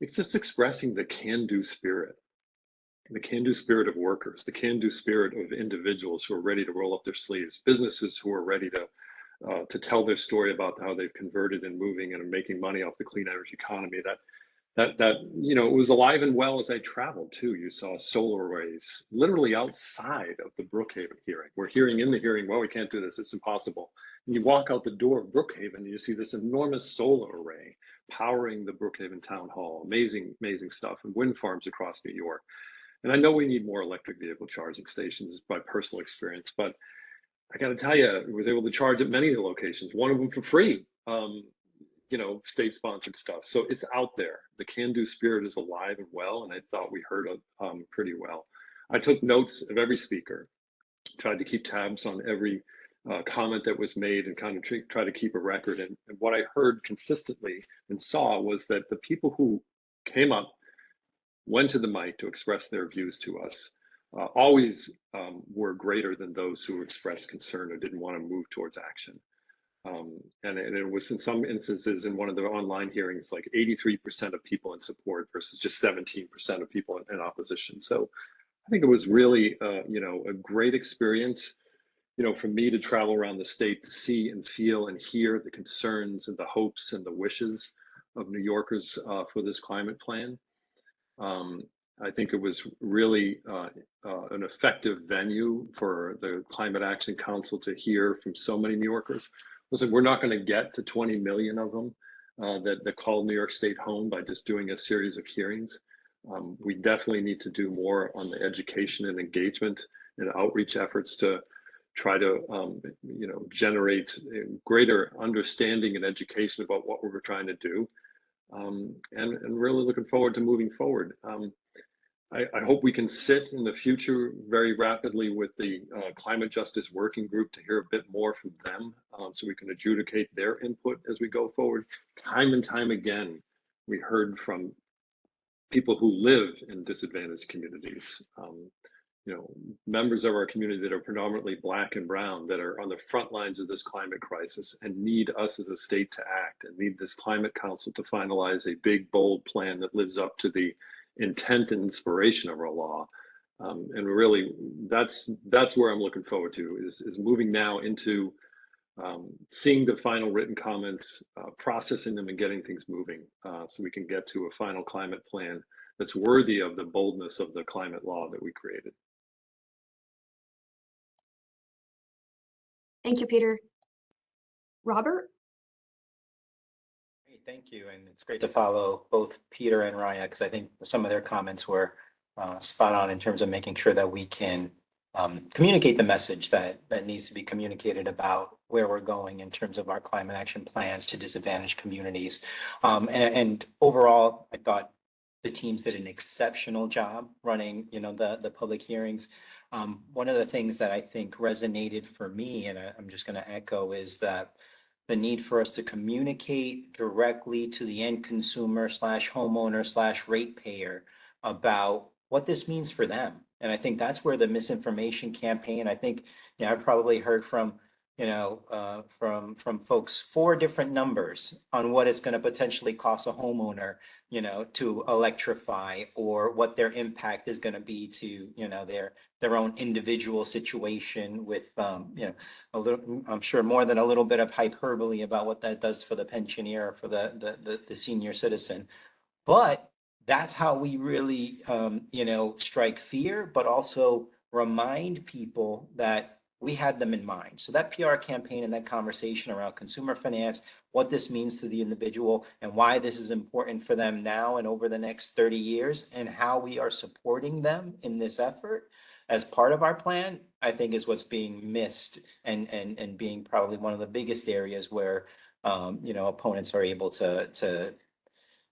it's just expressing the can-do spirit, the can-do spirit of workers, the can-do spirit of individuals who are ready to roll up their sleeves, businesses who are ready to tell their story about how they've converted and moving and are making money off the clean energy economy. That it was alive and well as I traveled too. You saw solar arrays literally outside of the Brookhaven hearing. We're hearing in the hearing, well, we can't do this, it's impossible. And you walk out the door of Brookhaven and you see this enormous solar array powering the Brookhaven Town Hall. Amazing, amazing stuff. And wind farms across New York. And I know we need more electric vehicle charging stations by personal experience, but I got to tell you, I was able to charge at many of the locations, one of them for free, state sponsored stuff. So it's out there. The can-do spirit is alive and well, and I thought we heard it pretty well. I took notes of every speaker, tried to keep tabs on every comment that was made and kind of try to keep a record. And what I heard consistently and saw was that the people who came up, went to the mic to express their views to us, always were greater than those who expressed concern or didn't want to move towards action. And it was in some instances in one of the online hearings, like 83% of people in support versus just 17% of people in opposition. So I think it was really, a great experience, for me to travel around the state to see and feel and hear the concerns and the hopes and the wishes of New Yorkers for this climate plan. I think it was really an effective venue for the Climate Action Council to hear from so many New Yorkers. Listen, we're not going to get to 20 million of them that call New York State home by just doing a series of hearings. We definitely need to do more on the education and engagement and outreach efforts to try to, generate greater understanding and education about what we're trying to do. And really looking forward to moving forward. I hope we can sit in the future very rapidly with the Climate Justice Working Group to hear a bit more from them so we can adjudicate their input as we go forward. Time and time again, we heard from people who live in disadvantaged communities, members of our community that are predominantly Black and brown that are on the front lines of this climate crisis and need us as a state to act and need this Climate Council to finalize a big, bold plan that lives up to the intent and inspiration of our law. And really, that's where I'm looking forward to is moving now into seeing the final written comments, processing them and getting things moving so we can get to a final climate plan that's worthy of the boldness of the climate law that we created. Thank you, Peter. Robert? Thank you, and it's great to follow both Peter and Raya because I think some of their comments were spot on in terms of making sure that we can communicate the message that needs to be communicated about where we're going in terms of our climate action plans to disadvantaged communities. And overall, I thought the teams did an exceptional job running, the public hearings. One of the things that I think resonated for me, and I'm just going to echo, is that the need for us to communicate directly to the end consumer / homeowner / ratepayer about what this means for them. And I think that's where the misinformation campaign, I think, I've probably heard from, from folks 4 different numbers on what it's going to potentially cost a homeowner, to electrify, or what their impact is going to be to, their own individual situation with, a little, I'm sure more than a little bit of hyperbole about what that does for the pensioner, for the senior citizen. But that's how we really, strike fear, but also remind people that we had them in mind. So that PR campaign and that conversation around consumer finance, what this means to the individual and why this is important for them now and over the next 30 years and how we are supporting them in this effort as part of our plan, I think is what's being missed and being probably one of the biggest areas where, opponents are able to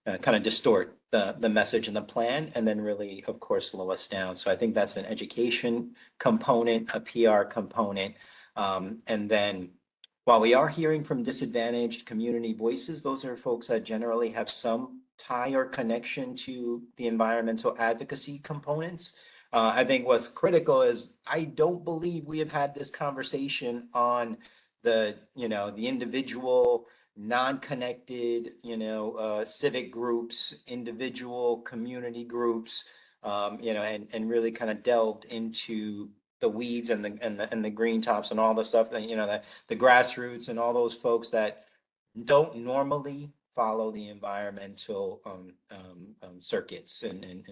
kind of distort the message and the plan, and then really, of course, slow us down. So I think that's an education component, a PR component. And then while we are hearing from disadvantaged community voices, those are folks that generally have some tie or connection to the environmental advocacy components. I think what's critical is I don't believe we have had this conversation on the individual non-connected, civic groups, individual community groups, and really kind of delved into the weeds and the green tops and all the stuff that, the grassroots and all those folks that don't normally follow the environmental circuits and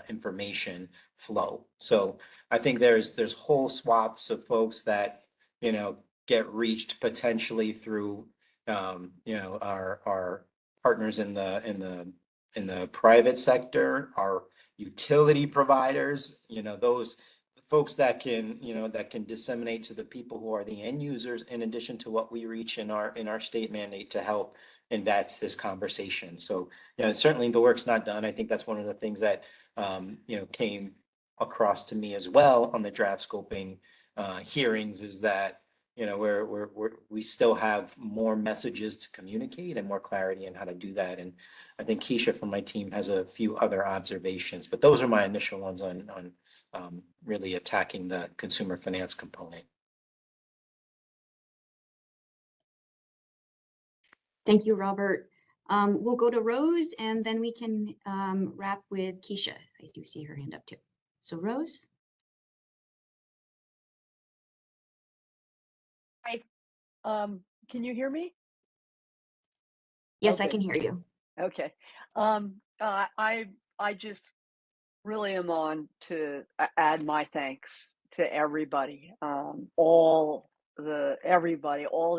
information flow. So I think there's whole swaths of folks that, get reached potentially through our partners in the private sector, our utility providers, those folks that can disseminate to the people who are the end users, in addition to what we reach in our state mandate to help advance this conversation. So certainly the work's not done. I think that's one of the things that came across to me as well on the draft scoping hearings, is that we still have more messages to communicate and more clarity on how to do that. And I think Keisha from my team has a few other observations, but those are my initial ones on really attacking the consumer finance component. Thank you, Robert. We'll go to Rose and then we can wrap with Keisha. I do see her hand up too. So Rose. Hi. Can you hear me? Yes, I Okay. can hear you. Okay. I just really am on to add my thanks to everybody, all the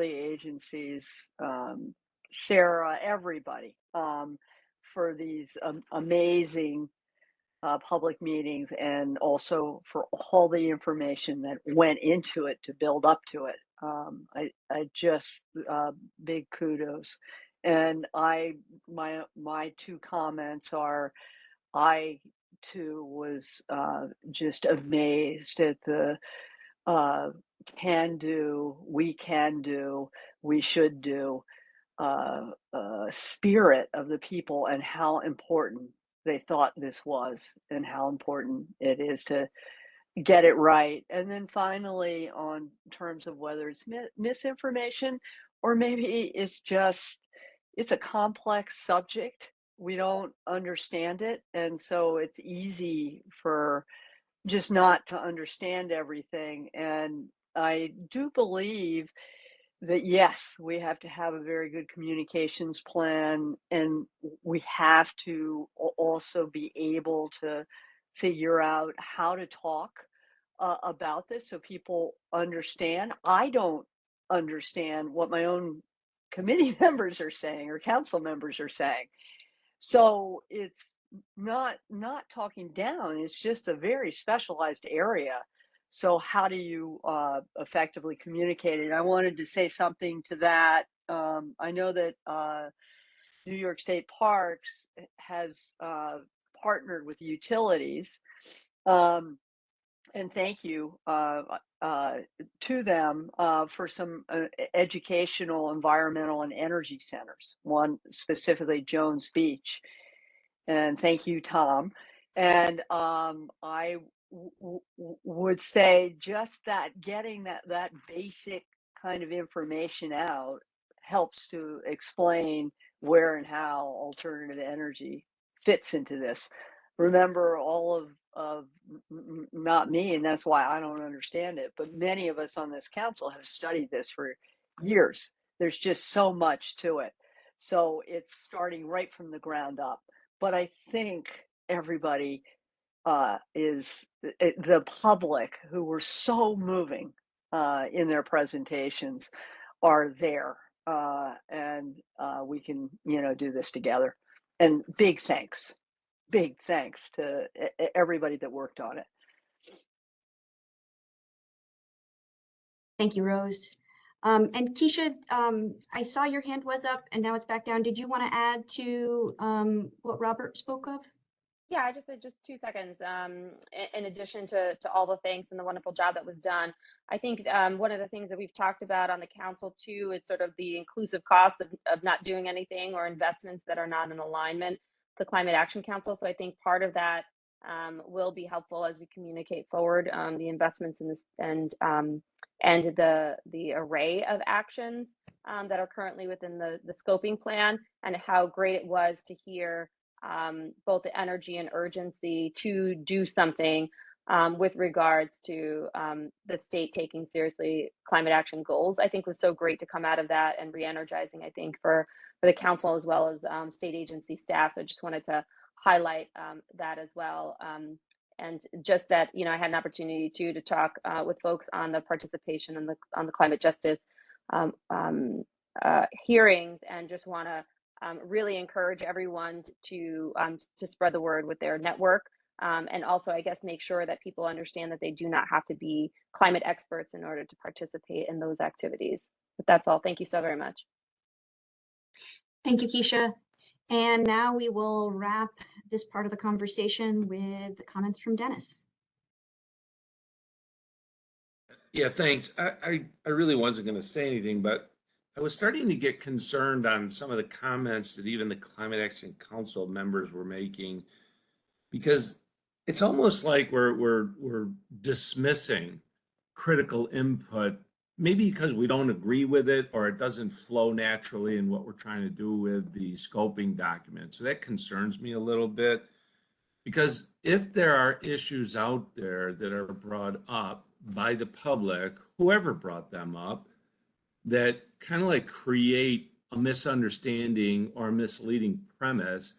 agencies, Sarah, everybody, for these amazing public meetings, and also for all the information that went into it to build up to it. I just big kudos. And my two comments are, I too was just amazed at the can do, we should do spirit of the people, and how important they thought this was, and how important it is to get it right. And then finally, on terms of whether it's misinformation, or maybe it's a complex subject, we don't understand it, and so it's easy for just not to understand everything. And I do believe that yes, we have to have a very good communications plan, and we have to also be able to figure out how to talk about this so people understand. I don't understand what my own committee members are saying or council members are saying. So it's not talking down, it's just a very specialized area. So how do you effectively communicate it? I wanted to say something to that. I know that New York State Parks has partnered with utilities, and thank you to them for some educational, environmental, and energy centers, one specifically Jones Beach. And thank you, Tom. And I would say just that getting that basic kind of information out helps to explain where and how alternative energy fits into this. Remember, all of not me, and that's why I don't understand it, but many of us on this council have studied this for years. There's just so much to it. So it's starting right from the ground up. But I think everybody the public, who were so moving in their presentations, are there, and we can do this together. And big thanks to everybody that worked on it. Thank you, Rose. And Keisha, I saw your hand was up and now it's back down. Did you want to add to what Robert spoke of? Yeah, I just said just 2 seconds. In addition to all the thanks and the wonderful job that was done, I think one of the things that we've talked about on the council too is sort of the inclusive cost of not doing anything or investments that are not in alignment with the Climate Action Council. So I think part of that will be helpful as we communicate forward the investments in this and the array of actions that are currently within the scoping plan, and how great it was to hear both the energy and urgency to do something with regards to the state taking seriously climate action goals. I think was so great to come out of that and re-energizing, I think, for the council as well as state agency staff. So I just wanted to highlight that as well. And just that, you know, I had an opportunity to talk with folks on the participation and on the climate justice hearings, and just want to really encourage everyone to spread the word with their network, and also, I guess, make sure that people understand that they do not have to be climate experts in order to participate in those activities. But that's all. Thank you so very much. Thank you, Keisha. And now we will wrap this part of the conversation with comments from Dennis. Yeah, thanks. I really wasn't going to say anything, but I was starting to get concerned on some of the comments that even the Climate Action Council members were making, because it's almost like we're dismissing critical input, maybe because we don't agree with it or it doesn't flow naturally in what we're trying to do with the scoping document. So that concerns me a little bit, because if there are issues out there that are brought up by the public, whoever brought them up, that kind of like create a misunderstanding or a misleading premise,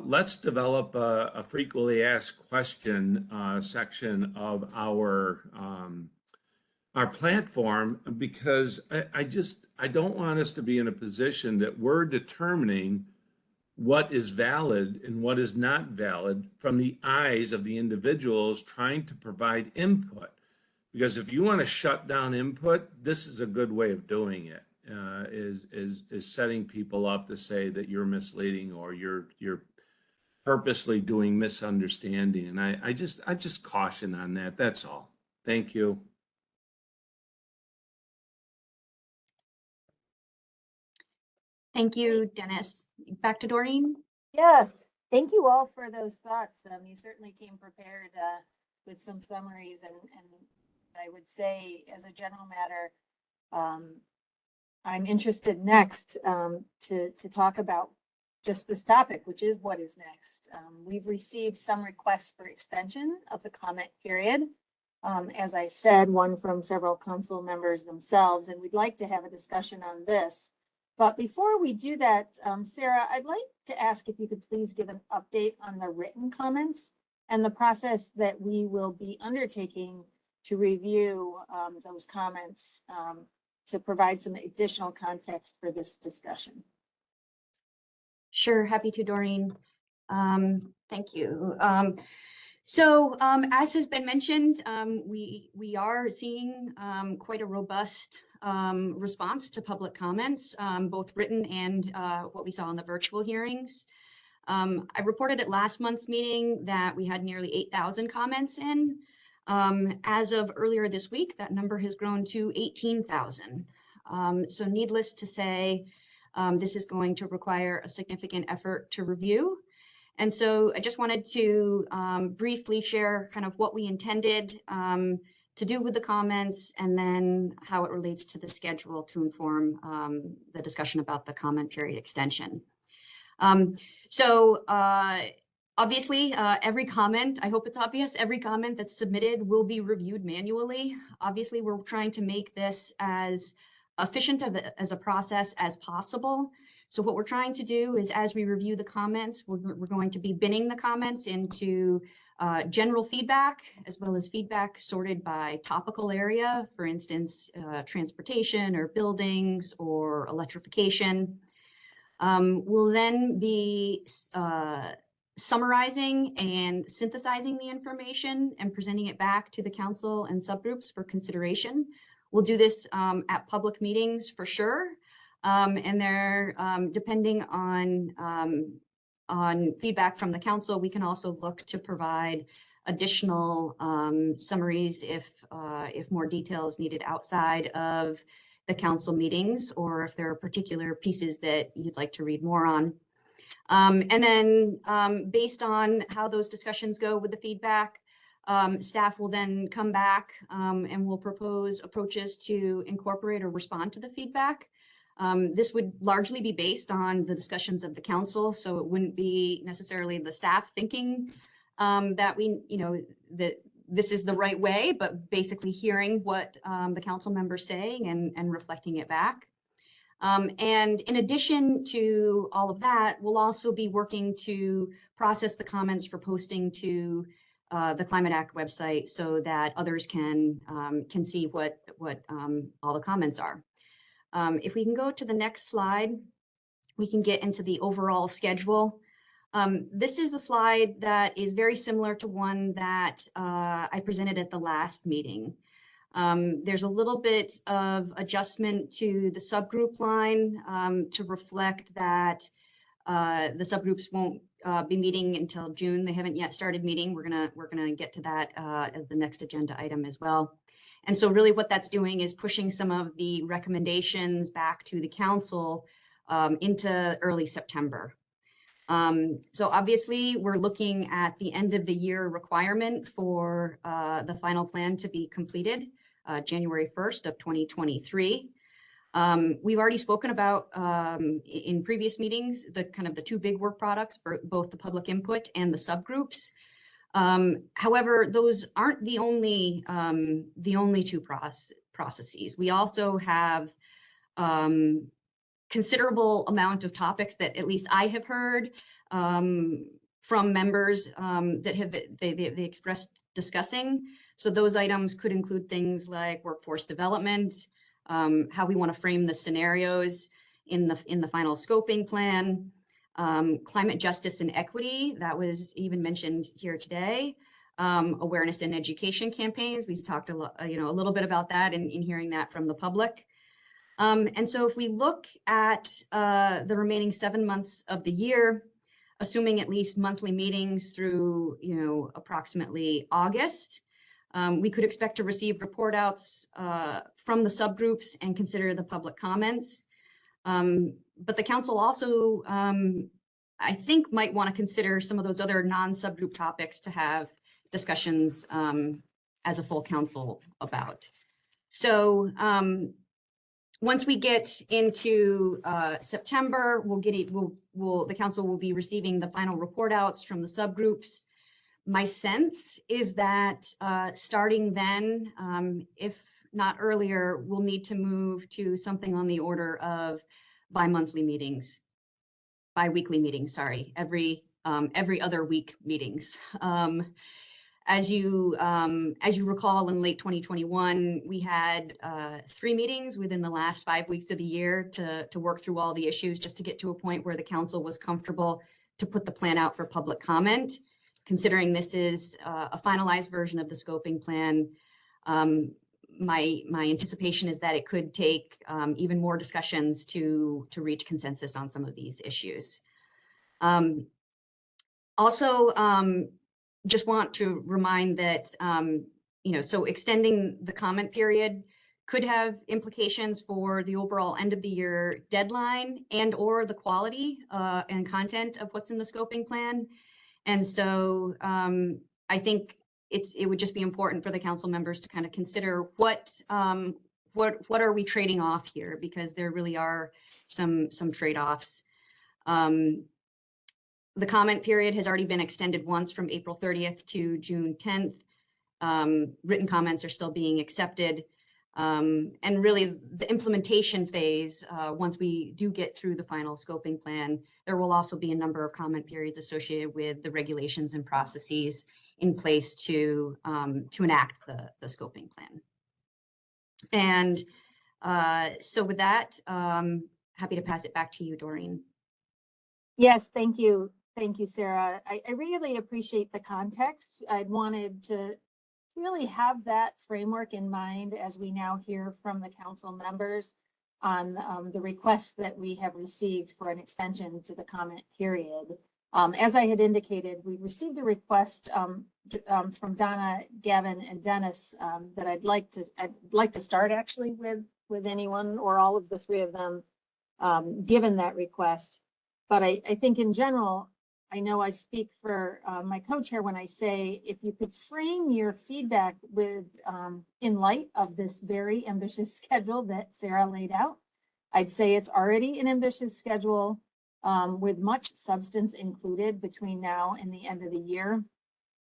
let's develop a frequently asked question section of our platform, because I don't want us to be in a position that we're determining what is valid and what is not valid from the eyes of the individuals trying to provide input. Because if you want to shut down input, this is a good way of doing it. Is setting people up to say that you're misleading or you're purposely doing misunderstanding. And I just caution on that. That's all. Thank you. Thank you, Dennis. Back to Doreen. Yeah, thank you all for those thoughts. You certainly came prepared with some summaries, and I would say, as a general matter, I'm interested next to talk about just this topic, which is what is next. We've received some requests for extension of the comment period. As I said, one from several council members themselves, and we'd like to have a discussion on this. But before we do that, Sarah, I'd like to ask if you could please give an update on the written comments and the process that we will be undertaking to review those comments to provide some additional context for this discussion. Sure, happy to, Doreen. Thank you. So as has been mentioned, we are seeing quite a robust response to public comments, both written and what we saw in the virtual hearings. I reported at last month's meeting that we had nearly 8,000 comments in. As of earlier this week, that number has grown to 18,000. So needless to say, this is going to require a significant effort to review. And so I just wanted to briefly share kind of what we intended to do with the comments, and then how it relates to the schedule to inform the discussion about the comment period extension. Obviously, every comment, I hope it's obvious, every comment that's submitted will be reviewed manually. Obviously, we're trying to make this as efficient as a process as possible. So what we're trying to do is, as we review the comments, we're going to be binning the comments into general feedback, as well as feedback sorted by topical area, for instance, transportation or buildings or electrification. We'll then be summarizing and synthesizing the information and presenting it back to the council and subgroups for consideration. We'll do this at public meetings for sure. And they're depending on feedback from the council, we can also look to provide additional summaries if more details needed outside of the council meetings, or if there are particular pieces that you'd like to read more on. And then based on how those discussions go with the feedback, staff will then come back and will propose approaches to incorporate or respond to the feedback. This would largely be based on the discussions of the council, so it wouldn't be necessarily the staff thinking that that this is the right way, but basically hearing what the council members saying and reflecting it back. And in addition to all of that, we'll also be working to process the comments for posting to the Climate Act website so that others can see what all the comments are. If we can go to the next slide, we can get into the overall schedule. This is a slide that is very similar to one that I presented at the last meeting. There's a little bit of adjustment to the subgroup line to reflect that the subgroups won't be meeting until June. They haven't yet started meeting. We're gonna get to that as the next agenda item as well. And so really what that's doing is pushing some of the recommendations back to the council into early September. So obviously we're looking at the end of the year requirement for the final plan to be completed January 1st of 2023. We've already spoken about in previous meetings the two big work products for both the public input and the subgroups. However, those aren't the only two processes. We also have considerable amount of topics that at least I have heard from members that they expressed discussing. So those items could include things like workforce development, how we want to frame the scenarios in the final scoping plan, climate justice and equity, that was even mentioned here today, awareness and education campaigns. We've talked a little bit about that in hearing that from the public. And so if we look at the remaining 7 months of the year, assuming at least monthly meetings through approximately August, we could expect to receive report outs from the subgroups and consider the public comments. But the council also, I think, might want to consider some of those other non-subgroup topics to have discussions as a full council about. So once we get into September, the council will be receiving the final report outs from the subgroups. My sense is that starting then, if not earlier, we'll need to move to something on the order of bi-weekly meetings, every other week meetings. As you recall, in late 2021, we had 3 meetings within the last 5 weeks of the year to work through all the issues, just to get to a point where the council was comfortable to put the plan out for public comment. Considering this is a finalized version of the scoping plan, my anticipation is that it could take even more discussions to reach consensus on some of these issues. Also, just want to remind that so extending the comment period could have implications for the overall end of the year deadline and or the quality and content of what's in the scoping plan. And so I think it would just be important for the council members to kind of consider what are we trading off here, because there really are some trade-offs. The comment period has already been extended once from April 30th to June 10th. Written comments are still being accepted. And really the implementation phase, once we do get through the final scoping plan, there will also be a number of comment periods associated with the regulations and processes in place to enact the scoping plan. And so with that, happy to pass it back to you, Doreen. Yes, thank you. Thank you, Sarah. I really appreciate the context. I wanted to really have that framework in mind as we now hear from the council members on the requests that we have received for an extension to the comment period. As I had indicated, we received a request from Donna, Gavin, and Dennis that I'd like to start actually with anyone or all of the three of them, given that request. But I think in general, I know I speak for my co-chair when I say, if you could frame your feedback with, in light of this very ambitious schedule that Sarah laid out, I'd say it's already an ambitious schedule with much substance included between now and the end of the year.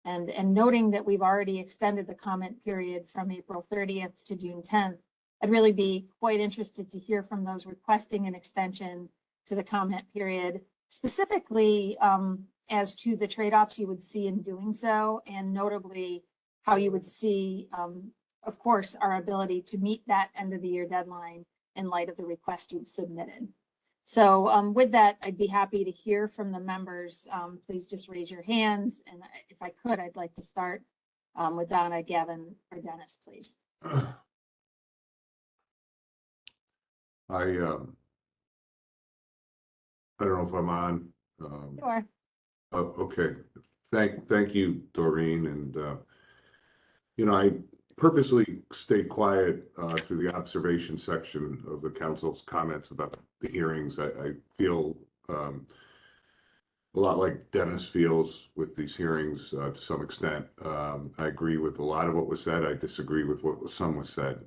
And noting that we've already extended the comment period from April 30th to June 10th, I'd really be quite interested to hear from those requesting an extension to the comment period, specifically as to the trade-offs you would see in doing so, and notably how you would see, of course, our ability to meet that end of the year deadline in light of the request you've submitted. So with that, I'd be happy to hear from the members. Please just raise your hands. And if I could, I'd like to start with Donna, Gavin, or Dennis, please. I don't know if I'm on. You are. Oh, okay. Thank you, Doreen. And I purposely stayed quiet through the observation section of the council's comments about the hearings. I feel a lot like Dennis feels with these hearings to some extent. I agree with a lot of what was said. I disagree with what some was said.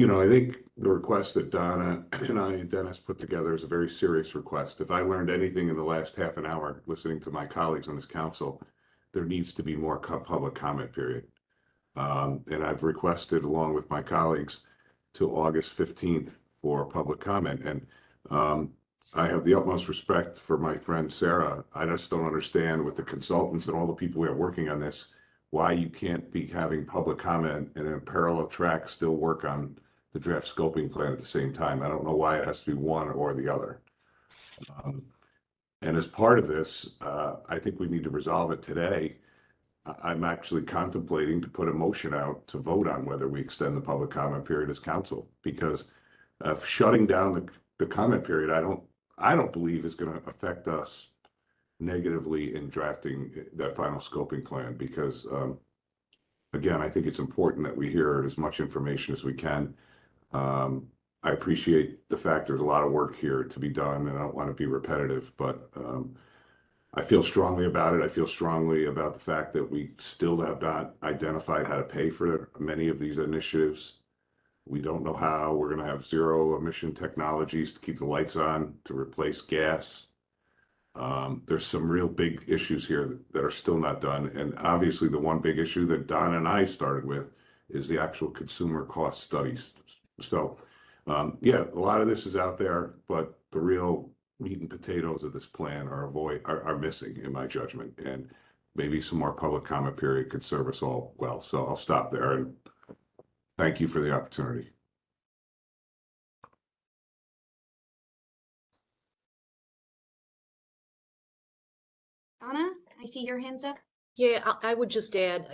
I think the request that Donna and I and Dennis put together is a very serious request. If I learned anything in the last half an hour listening to my colleagues on this council, there needs to be more public comment period. And I've requested, along with my colleagues, to August 15th for public comment. And I have the utmost respect for my friend Sarah. I just don't understand with the consultants and all the people we are working on this, why you can't be having public comment and in a parallel track still work on the draft scoping plan at the same time. I don't know why it has to be one or the other. And as part of this, I think we need to resolve it today. I'm actually contemplating to put a motion out to vote on whether we extend the public comment period as council, because shutting down the comment period, I don't believe is going to affect us negatively in drafting that final scoping plan, because again, I think it's important that we hear as much information as we can. I appreciate the fact there's a lot of work here to be done, and I don't want to be repetitive, but I feel strongly about it. I feel strongly about the fact that we still have not identified how to pay for many of these initiatives. We don't know how. We're going to have zero emission technologies to keep the lights on, to replace gas. There's some real big issues here that are still not done. And obviously the one big issue that Don and I started with is the actual consumer cost studies. So yeah, a lot of this is out there, but the real meat and potatoes of this plan are missing in my judgment. And maybe some more public comment period could serve us all well. So I'll stop there, and thank you for the opportunity. Donna, I see your hands up. Yeah, I would just add,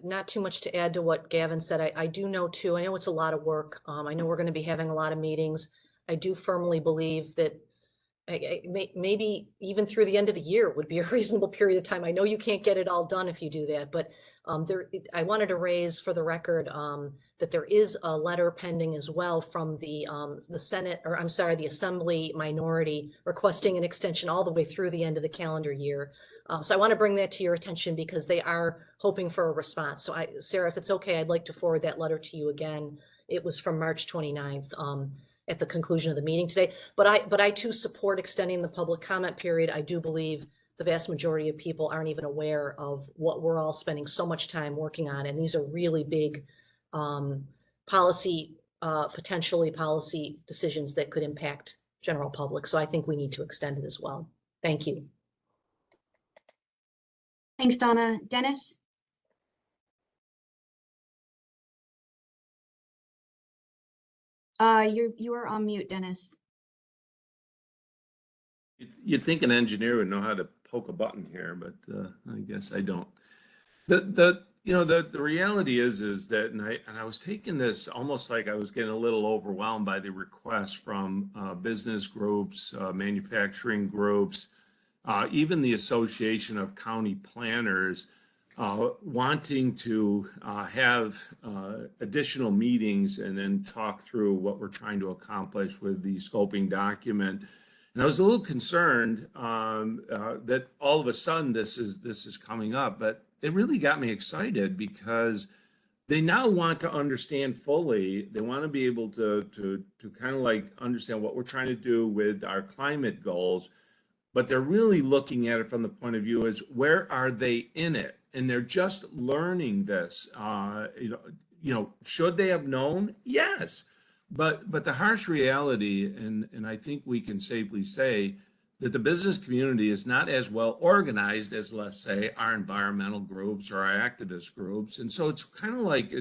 not too much to add to what Gavin said. I do know too, I know it's a lot of work. I know we're going to be having a lot of meetings. I do firmly believe that maybe even through the end of the year would be a reasonable period of time. I know you can't get it all done if you do that, but I wanted to raise for the record that there is a letter pending as well from the Senate, or I'm sorry, the Assembly minority, requesting an extension all the way through the end of the calendar year. So I want to bring that to your attention because they are hoping for a response. So Sarah, if it's okay, I'd like to forward that letter to you again. It was from March 29th. At the conclusion of the meeting today, but I too support extending the public comment period. I do believe the vast majority of people aren't even aware of what we're all spending so much time working on, and these are really big potentially policy decisions that could impact general public. So I think we need to extend it as well. Thank you. Thanks, Donna. Dennis? You are on mute, Dennis. You'd think an engineer would know how to poke a button here, but I guess I don't. The reality is that, and I was taking this almost like I was getting a little overwhelmed by the requests from business groups, manufacturing groups, even the Association of County Planners, wanting to have additional meetings and then talk through what we're trying to accomplish with the scoping document. And I was a little concerned that all of a sudden this is coming up, but it really got me excited because they now want to understand fully. They want to be able to kind of like understand what we're trying to do with our climate goals, but they're really looking at it from the point of view is where are they in it? And they're just learning this. Should they have known? Yes. But the harsh reality, and I think we can safely say that the business community is not as well organized as, let's say, our environmental groups or our activist groups. And so it's kind of like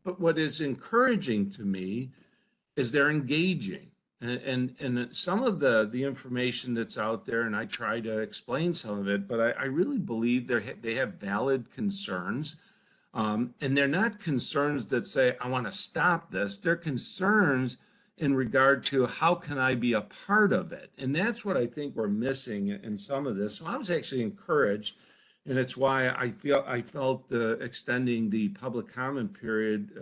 but what is encouraging to me is they're engaging. And some of the information that's out there, and I try to explain some of it, but I really believe they have valid concerns. And they're not concerns that say, I want to stop this. They're concerns in regard to how can I be a part of it? And that's what I think we're missing in some of this. So I was actually encouraged, and it's why I felt extending the public comment period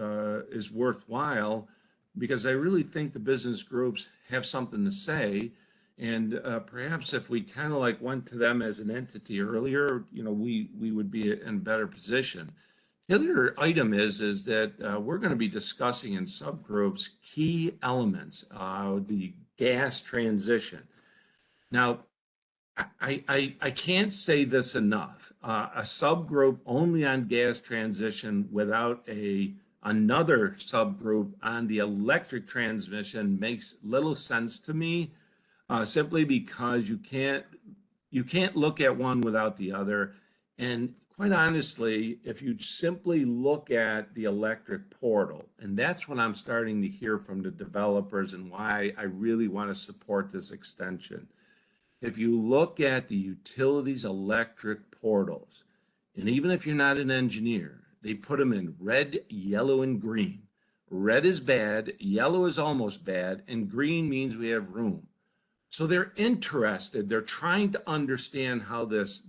is worthwhile, because I really think the business groups have something to say. And perhaps if we kind of like went to them as an entity earlier, we would be in a better position. The other item is that we're going to be discussing in subgroups key elements, the gas transition. Now, I can't say this enough. A subgroup only on gas transition without another subgroup on the electric transmission makes little sense to me, simply because you can't look at one without the other. And quite honestly, if you simply look at the electric portal, and that's what I'm starting to hear from the developers and why I really want to support this extension. If you look at the utilities electric portals, and even if you're not an engineer, they put them in red, yellow, and green. Red is bad, yellow is almost bad, and green means we have room. So they're interested. They're trying to understand how this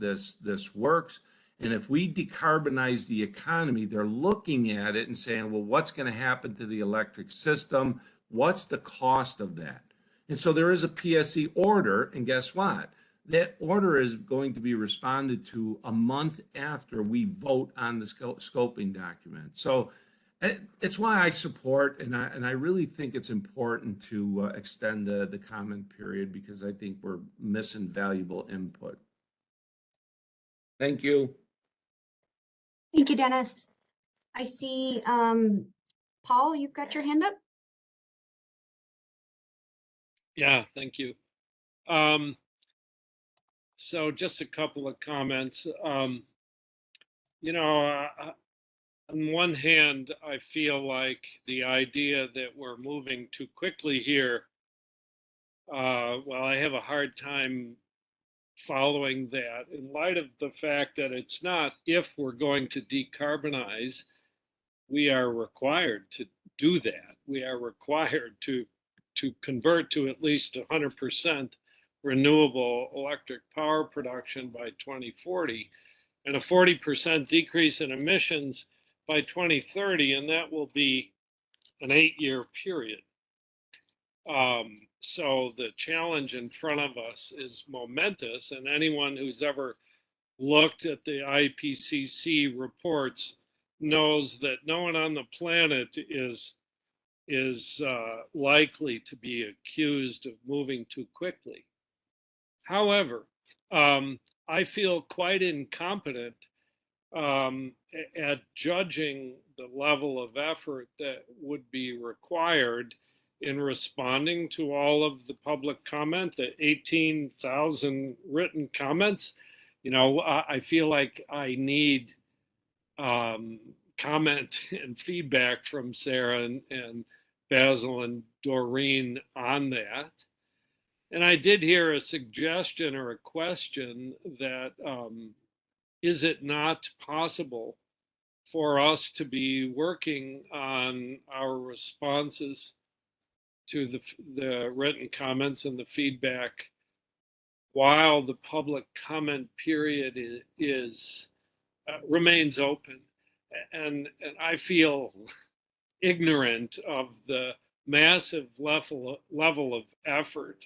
works. And if we decarbonize the economy, they're looking at it and saying, well, what's going to happen to the electric system? What's the cost of that? And so there is a PSC order, and guess what? That order is going to be responded to a month after we vote on the scoping document. So it's why I support, and I really think it's important to extend the comment period, because I think we're missing valuable input. Thank you. Thank you, Dennis. I see, Paul, you've got your hand up. Yeah, thank you. So just a couple of comments. On one hand, I feel like the idea that we're moving too quickly here, well, I have a hard time following that in light of the fact that it's not if we're going to decarbonize, we are required to do that. We are required to convert to at least 100% renewable electric power production by 2040 and a 40% decrease in emissions by 2030, and that will be an 8-year period. So the challenge in front of us is momentous, and anyone who's ever looked at the IPCC reports knows that no one on the planet is likely to be accused of moving too quickly. However, I feel quite incompetent at judging the level of effort that would be required in responding to all of the public comment, the 18,000 written comments. I feel like I need comment and feedback from Sarah and Basil and Doreen on that. And I did hear a suggestion or a question that is it not possible for us to be working on our responses to the written comments and the feedback while the public comment period remains open? And I feel ignorant of the massive level of effort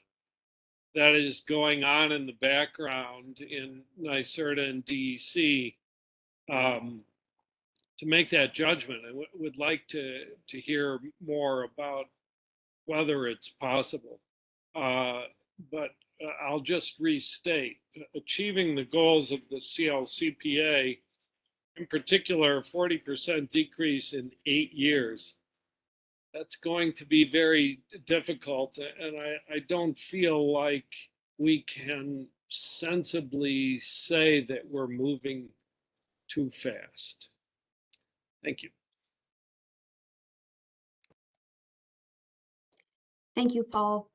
that is going on in the background in NYSERDA and DEC to make that judgment. I would like to hear more about whether it's possible. But I'll just restate, achieving the goals of the CLCPA, in particular, 40% decrease in 8 years, that's going to be very difficult. And I don't feel like we can sensibly say that we're moving too fast. Thank you. Thank you, Paul.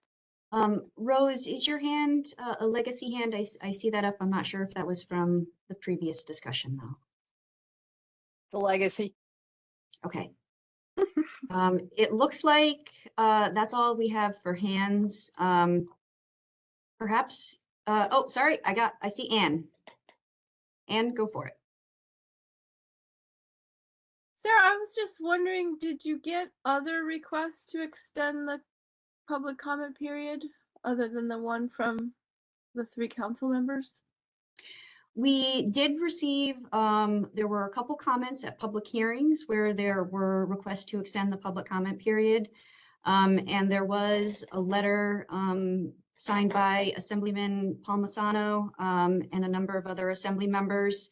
Rose, is your hand a legacy hand? I see that up. I'm not sure if that was from the previous discussion, though. The legacy. Okay. It looks like that's all we have for hands. Perhaps, oh, sorry, I see Anne. Anne, go for it. Sarah, I was just wondering, did you get other requests to extend the public comment period other than the one from the 3 council members? We did receive, there were a couple comments at public hearings where there were requests to extend the public comment period. And there was a letter signed by Assemblyman Palmisano and a number of other assembly members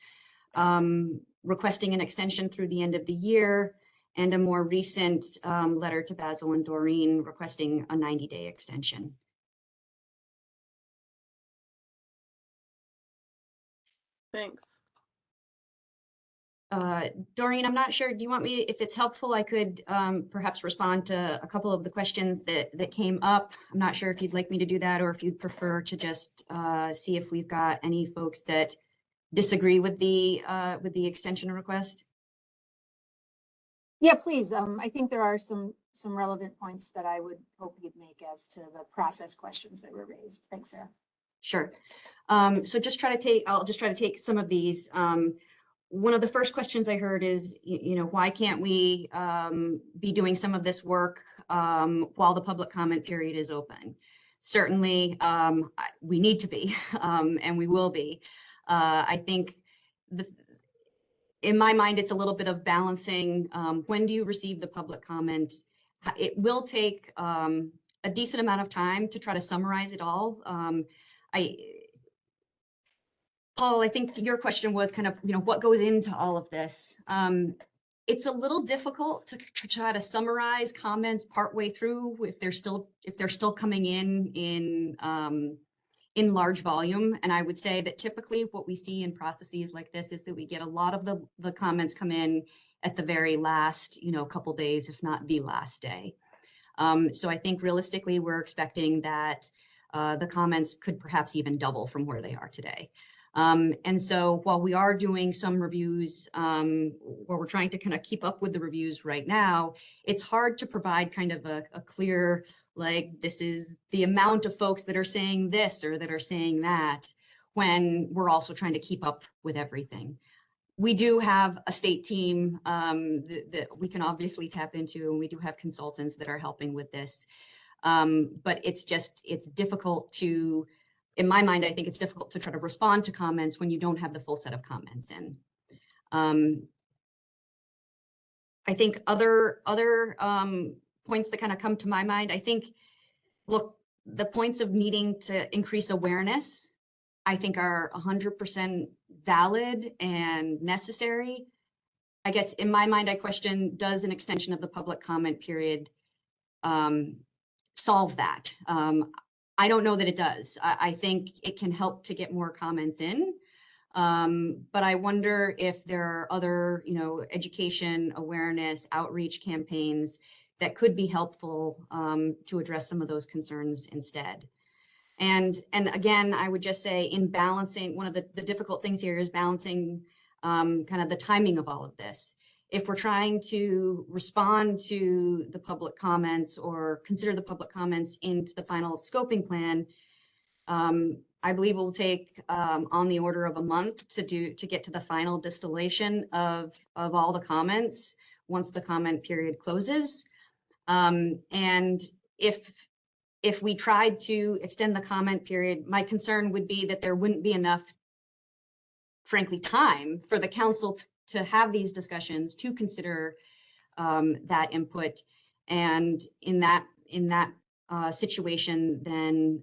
requesting an extension through the end of the year, and a more recent letter to Basil and Doreen requesting a 90-day extension. Thanks. Doreen, I'm not sure, do you want me, if it's helpful, I could perhaps respond to a couple of the questions that came up. I'm not sure if you'd like me to do that, or if you'd prefer to just see if we've got any folks that disagree with the extension request. Yeah, please. I think there are some relevant points that I would hope you'd make as to the process questions that were raised. Thanks, Sarah. Sure. So I'll just try to take some of these. One of the first questions I heard is, why can't we be doing some of this work while the public comment period is open? Certainly, we need to be, and we will be. I think in my mind, it's a little bit of balancing. When do you receive the public comment? It will take a decent amount of time to try to summarize it all. Paul, I think your question was kind of, what goes into all of this? It's a little difficult to try to summarize comments partway through if they're still coming in large volume. And I would say that typically what we see in processes like this is that we get a lot of the comments come in at the very last, couple days, if not the last day. So I think realistically, we're expecting that the comments could perhaps even double from where they are today. And so while we are doing some reviews, where we're trying to kind of keep up with the reviews right now, it's hard to provide kind of a clear, like, this is the amount of folks that are saying this or that are saying that, when we're also trying to keep up with everything. We do have a state team that we can obviously tap into, and we do have consultants that are helping with this. But it's difficult to, in my mind, I think it's difficult to try to respond to comments when you don't have the full set of comments in. I think other points that kind of come to my mind, I think, look, the points of needing to increase awareness, I think are 100% valid and necessary. I guess in my mind, I question, does an extension of the public comment period solve that? I don't know that it does. I think it can help to get more comments in, but I wonder if there are other, education, awareness, outreach campaigns that could be helpful to address some of those concerns instead. And again, I would just say in balancing, one of the difficult things here is balancing kind of the timing of all of this. If we're trying to respond to the public comments or consider the public comments into the final scoping plan, I believe it will take on the order of a month to get to the final distillation of all the comments once the comment period closes. And if we tried to extend the comment period, my concern would be that there wouldn't be enough, frankly, time for the council to have these discussions, to consider that input. And in that situation, then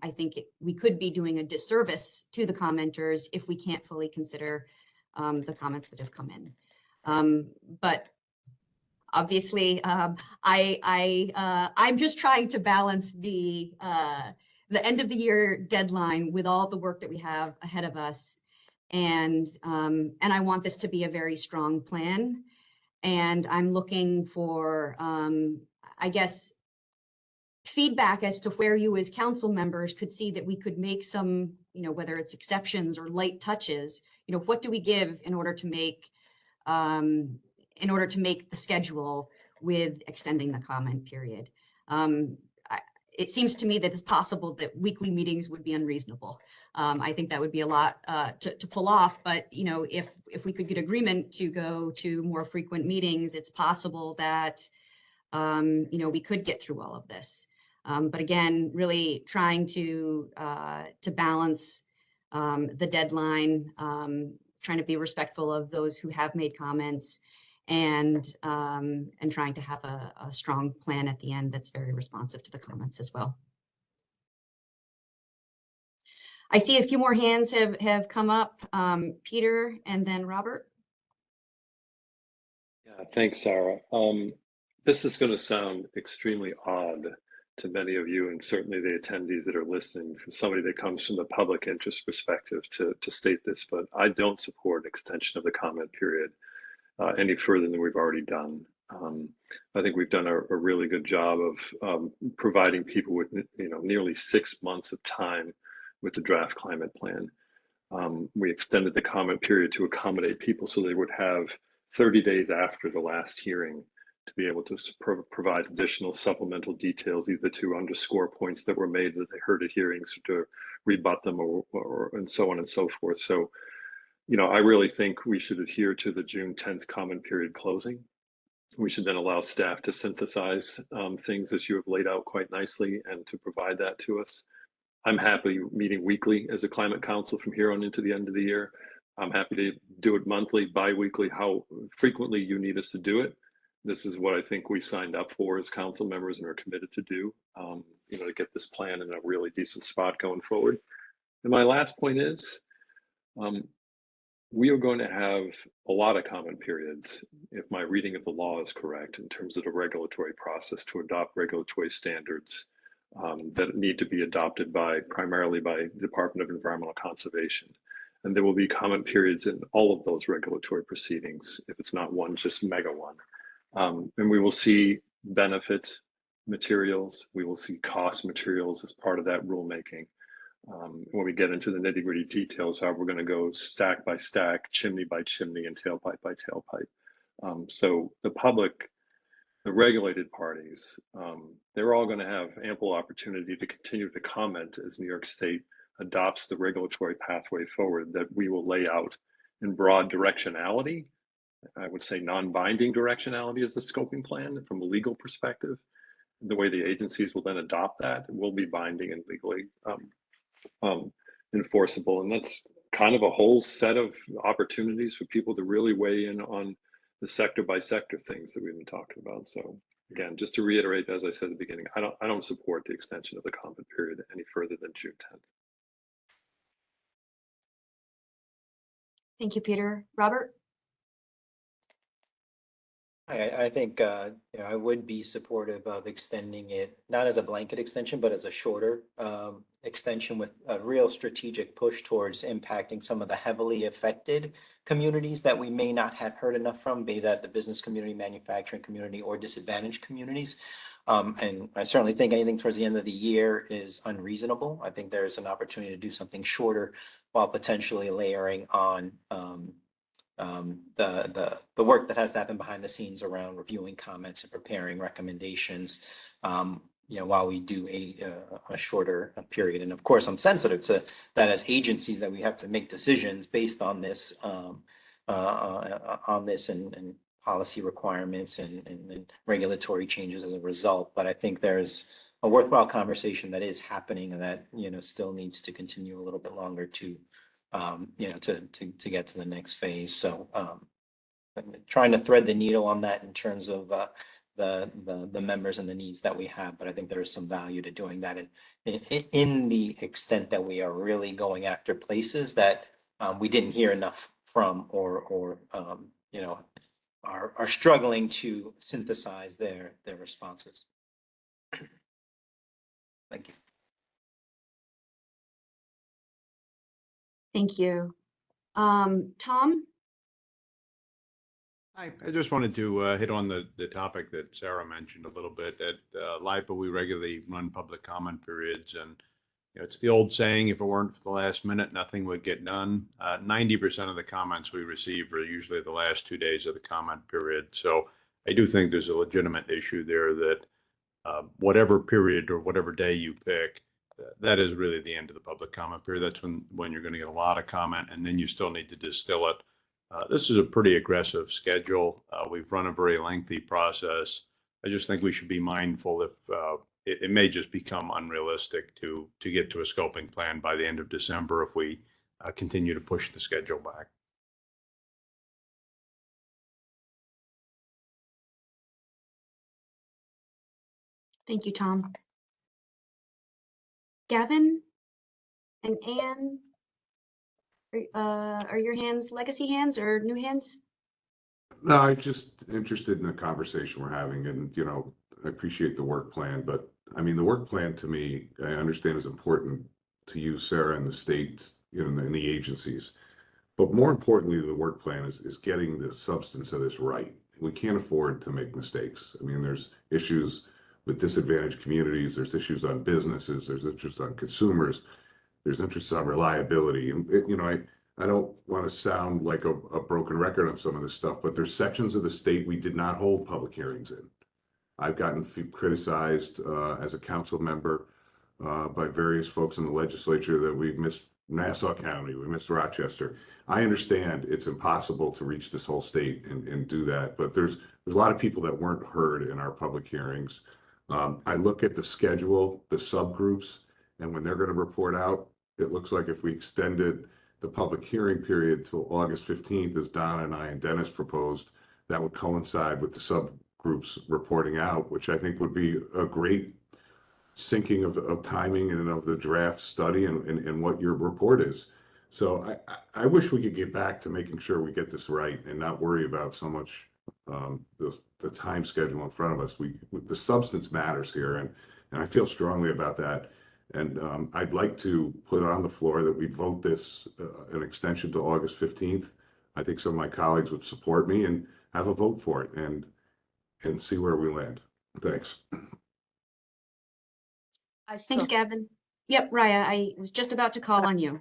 I think we could be doing a disservice to the commenters if we can't fully consider the comments that have come in. But obviously, I'm just trying to balance the end of the year deadline with all the work that we have ahead of us, and I want this to be a very strong plan. And I'm looking for, I guess, feedback as to where you as council members could see that we could make some, whether it's exceptions or light touches. What do we give in order to make the schedule with extending the comment period? It seems to me that it's possible that weekly meetings would be unreasonable. I think that would be a lot to pull off, but if we could get agreement to go to more frequent meetings, it's possible that we could get through all of this. But again, really trying to balance the deadline, trying to be respectful of those who have made comments, and trying to have a strong plan at the end that's very responsive to the comments as well. I see a few more hands have come up. Peter and then Robert. Yeah, thanks, Sarah. This is going to sound extremely odd to many of you, and certainly the attendees that are listening, from somebody that comes from the public interest perspective to state this, but I don't support extension of the comment period any further than we've already done. I think we've done a really good job of providing people with nearly 6 months of time with the draft climate plan. We extended the comment period to accommodate people so they would have 30 days after the last hearing to be able to provide additional supplemental details, either to underscore points that were made that they heard at hearings, or to rebut them, or and so on and so forth. So, I really think we should adhere to the June 10th comment period closing. We should then allow staff to synthesize things as you have laid out quite nicely, and to provide that to us. I'm happy meeting weekly as a climate council from here on into the end of the year. I'm happy to do it monthly, bi-weekly, how frequently you need us to do it. This is what I think we signed up for as council members and are committed to do, to get this plan in a really decent spot going forward. And my last point is, we are going to have a lot of comment periods, if my reading of the law is correct, in terms of the regulatory process to adopt regulatory standards that need to be adopted primarily by the Department of Environmental Conservation. And there will be comment periods in all of those regulatory proceedings, if it's not one, just mega one. And we will see benefit materials, we will see cost materials as part of that rulemaking. When we get into the nitty-gritty details, how we're going to go stack by stack, chimney by chimney, and tailpipe by tailpipe. So the public, the regulated parties, they're all going to have ample opportunity to continue to comment as New York State adopts the regulatory pathway forward that we will lay out in broad directionality. I would say non-binding directionality is the scoping plan from a legal perspective. The way the agencies will then adopt that will be binding and legally enforceable. And that's kind of a whole set of opportunities for people to really weigh in on the sector by sector things that we've been talking about. So again, just to reiterate, as I said at the beginning, I don't support the extension of the comment period any further than June 10th. Thank you, Peter. Robert? I think I would be supportive of extending it, not as a blanket extension, but as a shorter extension with a real strategic push towards impacting some of the heavily affected communities that we may not have heard enough from, be that the business community, manufacturing community, or disadvantaged communities. And I certainly think anything towards the end of the year is unreasonable. I think there's an opportunity to do something shorter while potentially layering on the work that has to happen behind the scenes around reviewing comments and preparing recommendations, while we do a shorter period. And of course, I'm sensitive to that as agencies that we have to make decisions based on this, and policy requirements and regulatory changes as a result. But I think there's a worthwhile conversation that is happening and that, still needs to continue a little bit longer to get to the next phase. So I'm trying to thread the needle on that in terms of the members and the needs that we have. But I think there is some value to doing that in the extent that we are really going after places that we didn't hear enough from or are struggling to synthesize their responses. Thank you. Thank you. Tom? I just wanted to hit on the topic that Sarah mentioned a little bit. At LIPA, we regularly run public comment periods, and it's the old saying, if it weren't for the last minute, nothing would get done. 90% of the comments we receive are usually the last 2 days of the comment period. So I do think there's a legitimate issue there that whatever period or whatever day you pick, that is really the end of the public comment period. That's when you're going to get a lot of comment, and then you still need to distill it. This is a pretty aggressive schedule. We've run a very lengthy process. I just think we should be mindful if it may just become unrealistic to get to a scoping plan by the end of December if we continue to push the schedule back. Thank you, Tom. Gavin and Anne, are your hands legacy hands or new hands? No, I'm just interested in the conversation we're having, and I appreciate the work plan, but I mean, the work plan to me, I understand is important to you, Sarah, and the state, and the agencies. But more importantly, the work plan is getting the substance of this right. We can't afford to make mistakes. I mean, there's issues with disadvantaged communities, there's issues on businesses, there's issues on consumers, there's interests on reliability. And I don't want to sound like a broken record on some of this stuff, but there's sections of the state we did not hold public hearings in. I've gotten criticized as a council member by various folks in the legislature that we've missed Nassau County, we missed Rochester. I understand it's impossible to reach this whole state and do that, but there's a lot of people that weren't heard in our public hearings. I look at the schedule, the subgroups, and when they're going to report out, it looks like if we extended the public hearing period till August 15th, as Donna and I and Dennis proposed, that would coincide with the subgroups reporting out, which I think would be a great syncing of timing and of the draft study and what your report is. So I wish we could get back to making sure we get this right and not worry about so much the time schedule in front of us. The substance matters here, and I feel strongly about that. And I'd like to put on the floor that we vote this an extension to August 15th. I think some of my colleagues would support me and have a vote for it and see where we land. Thanks. Thanks, Gavin. Yep, Raya, I was just about to call on you.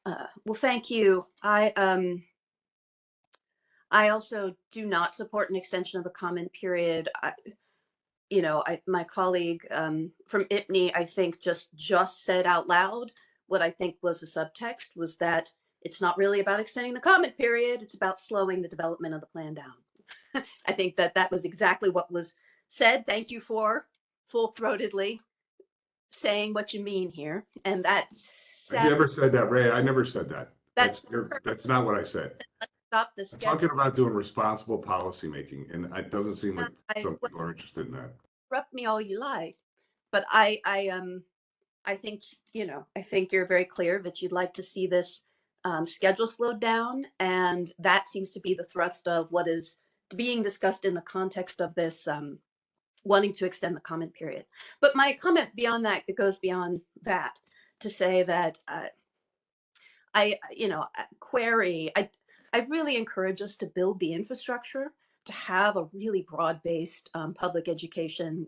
Well, thank you. I also do not support an extension of the comment period. My colleague from IPNY, I think just said out loud what I think was the subtext was that it's not really about extending the comment period. It's about slowing the development of the plan down. I think that was exactly what was said. Thank you for full-throatedly saying what you mean here. And I never said that, Ray. I never said that. That's not what I said. Stop the schedule. I'm talking about doing responsible policy making, and it doesn't seem like some people are interested in that. Interrupt me all you like, but I think I think you're very clear that you'd like to see this schedule slowed down, and that seems to be the thrust of what is being discussed in the context of this wanting to extend the comment period. But my comment beyond that, it goes beyond that to say that I really encourage us to build the infrastructure to have a really broad-based public education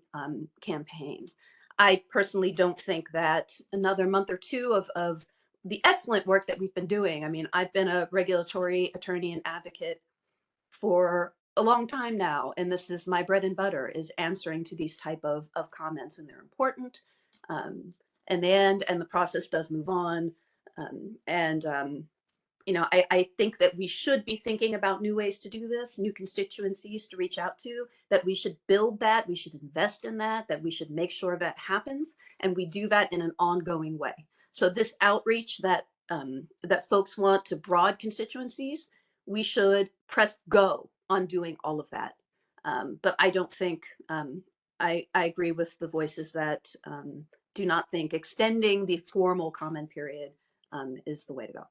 campaign. I personally don't think that another month or two of the excellent work that we've been doing. I mean, I've been a regulatory attorney and advocate for a long time now, and this is my bread and butter, is answering to these type of comments, and they're important. In the end, and the process does move on. I think that we should be thinking about new ways to do this, new constituencies to reach out to, that we should build that, we should invest in that, that we should make sure that happens, and we do that in an ongoing way. So this outreach that that folks want to broad constituencies, we should press go on doing all of that. But I don't think, I agree with the voices that do not think extending the formal comment period is the way to go.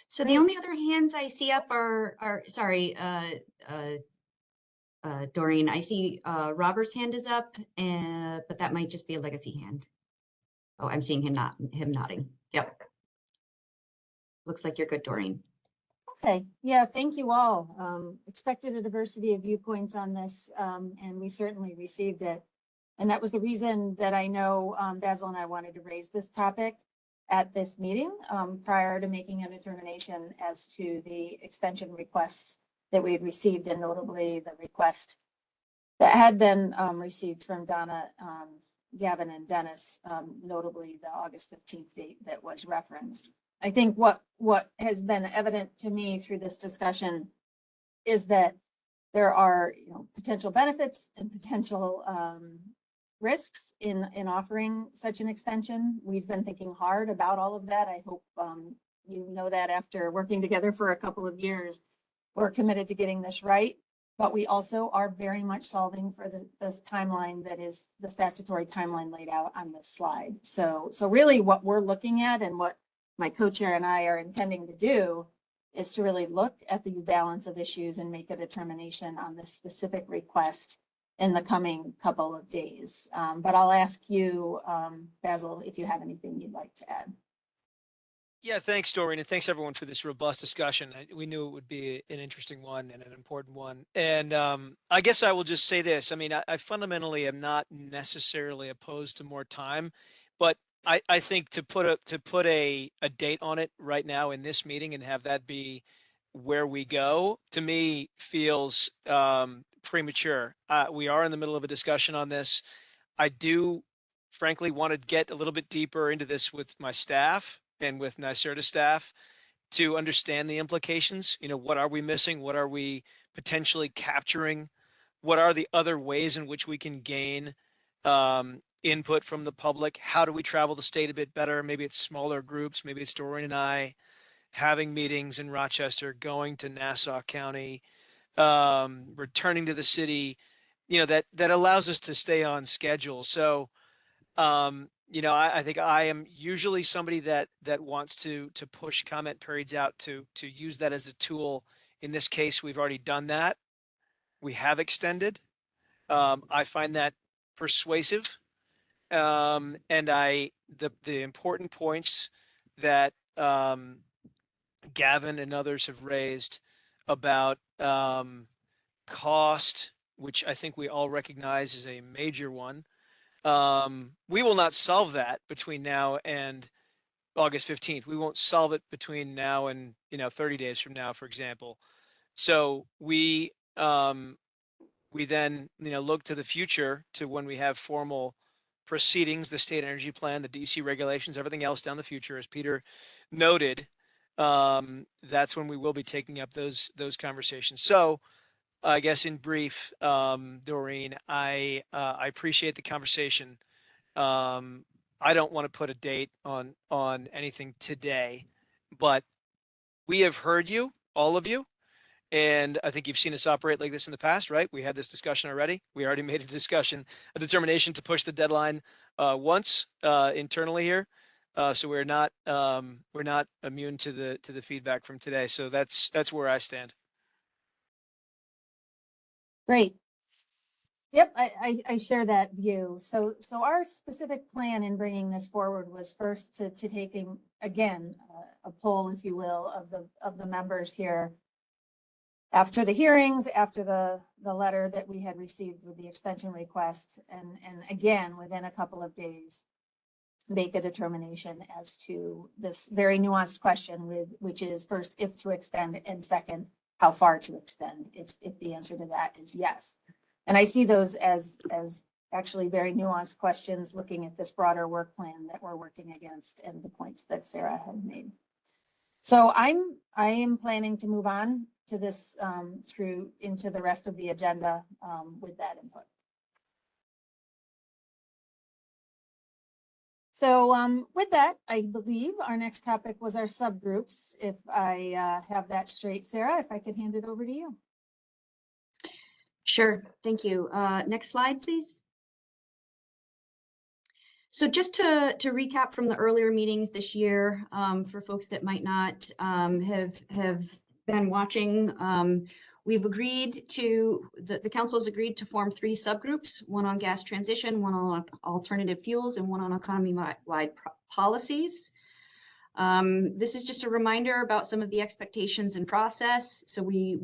So the only other hands I see up are sorry, Doreen, I see Robert's hand is up, but that might just be a legacy hand. Oh, I'm seeing him nodding. Yep. Looks like you're good, Doreen. Okay, yeah, thank you all. Expected a diversity of viewpoints on this, and we certainly received it. And that was the reason that I know Basil and I wanted to raise this topic at this meeting prior to making a determination as to the extension requests that we had received, and notably the request that had been received from Donna, Gavin, and Dennis, notably the August 15th date that was referenced. I think what has been evident to me through this discussion is that there are potential benefits and potential risks in offering such an extension. We've been thinking hard about all of that. I hope you know that after working together for a couple of years, we're committed to getting this right. But we also are very much solving for this timeline that is the statutory timeline laid out on this slide. So really what we're looking at, and what my co-chair and I are intending to do, is to really look at these balance of issues and make a determination on this specific request in the coming couple of days. But I'll ask you, Basil, if you have anything you'd like to add. Yeah, thanks, Doreen, and thanks everyone for this robust discussion. We knew it would be an interesting one and an important one. And I guess I will just say this. I mean, I fundamentally am not necessarily opposed to more time, but I think to put a date on it right now in this meeting and have that be where we go, to me feels premature. We are in the middle of a discussion on this. I do frankly want to get a little bit deeper into this with my staff and with NYSERDA staff to understand the implications. What are we missing? What are we potentially capturing? What are the other ways in which we can gain input from the public? How do we travel the state a bit better? Maybe it's smaller groups. Maybe it's Doreen and I having meetings in Rochester, going to Nassau County, returning to the city, that allows us to stay on schedule. So, I think I am usually somebody that wants to push comment periods out to use that as a tool. In this case, we've already done that. We have extended. I find that persuasive. And the important points that Gavin and others have raised about cost, which I think we all recognize is a major one. We will not solve that between now and August 15th. We won't solve it between now and 30 days from now, for example. So we then look to the future, to when we have formal proceedings, the state energy plan, the DC regulations, everything else down the future, as Peter noted. That's when we will be taking up those conversations. So I guess in brief, Doreen, I appreciate the conversation. I don't want to put a date on anything today, but we have heard you, all of you, and I think you've seen us operate like this in the past, right? We had this discussion already. We already made a determination to push the deadline once internally here. So we're not immune to the feedback from today. So that's where I stand. Great. Yep, I share that view. So our specific plan in bringing this forward was first to take again a poll, if you will, of the members here after the hearings, after the letter that we had received with the extension request, and again within a couple of days, make a determination as to this very nuanced question, which is first if to extend, and second how far to extend, if the answer to that is yes. And I see those as actually very nuanced questions, looking at this broader work plan that we're working against and the points that Sarah had made. So I am planning to move on to this through into the rest of the agenda with that input. So with that, I believe our next topic was our subgroups. If I have that straight, Sarah, if I could hand it over to you. Sure, thank you. Next slide, please. So just to recap from the earlier meetings this year, for folks that might not have been watching, we've agreed to, the council has agreed to form 3 subgroups, one on gas transition, one on alternative fuels, and one on economy-wide policies. This is just a reminder about some of the expectations and process. So we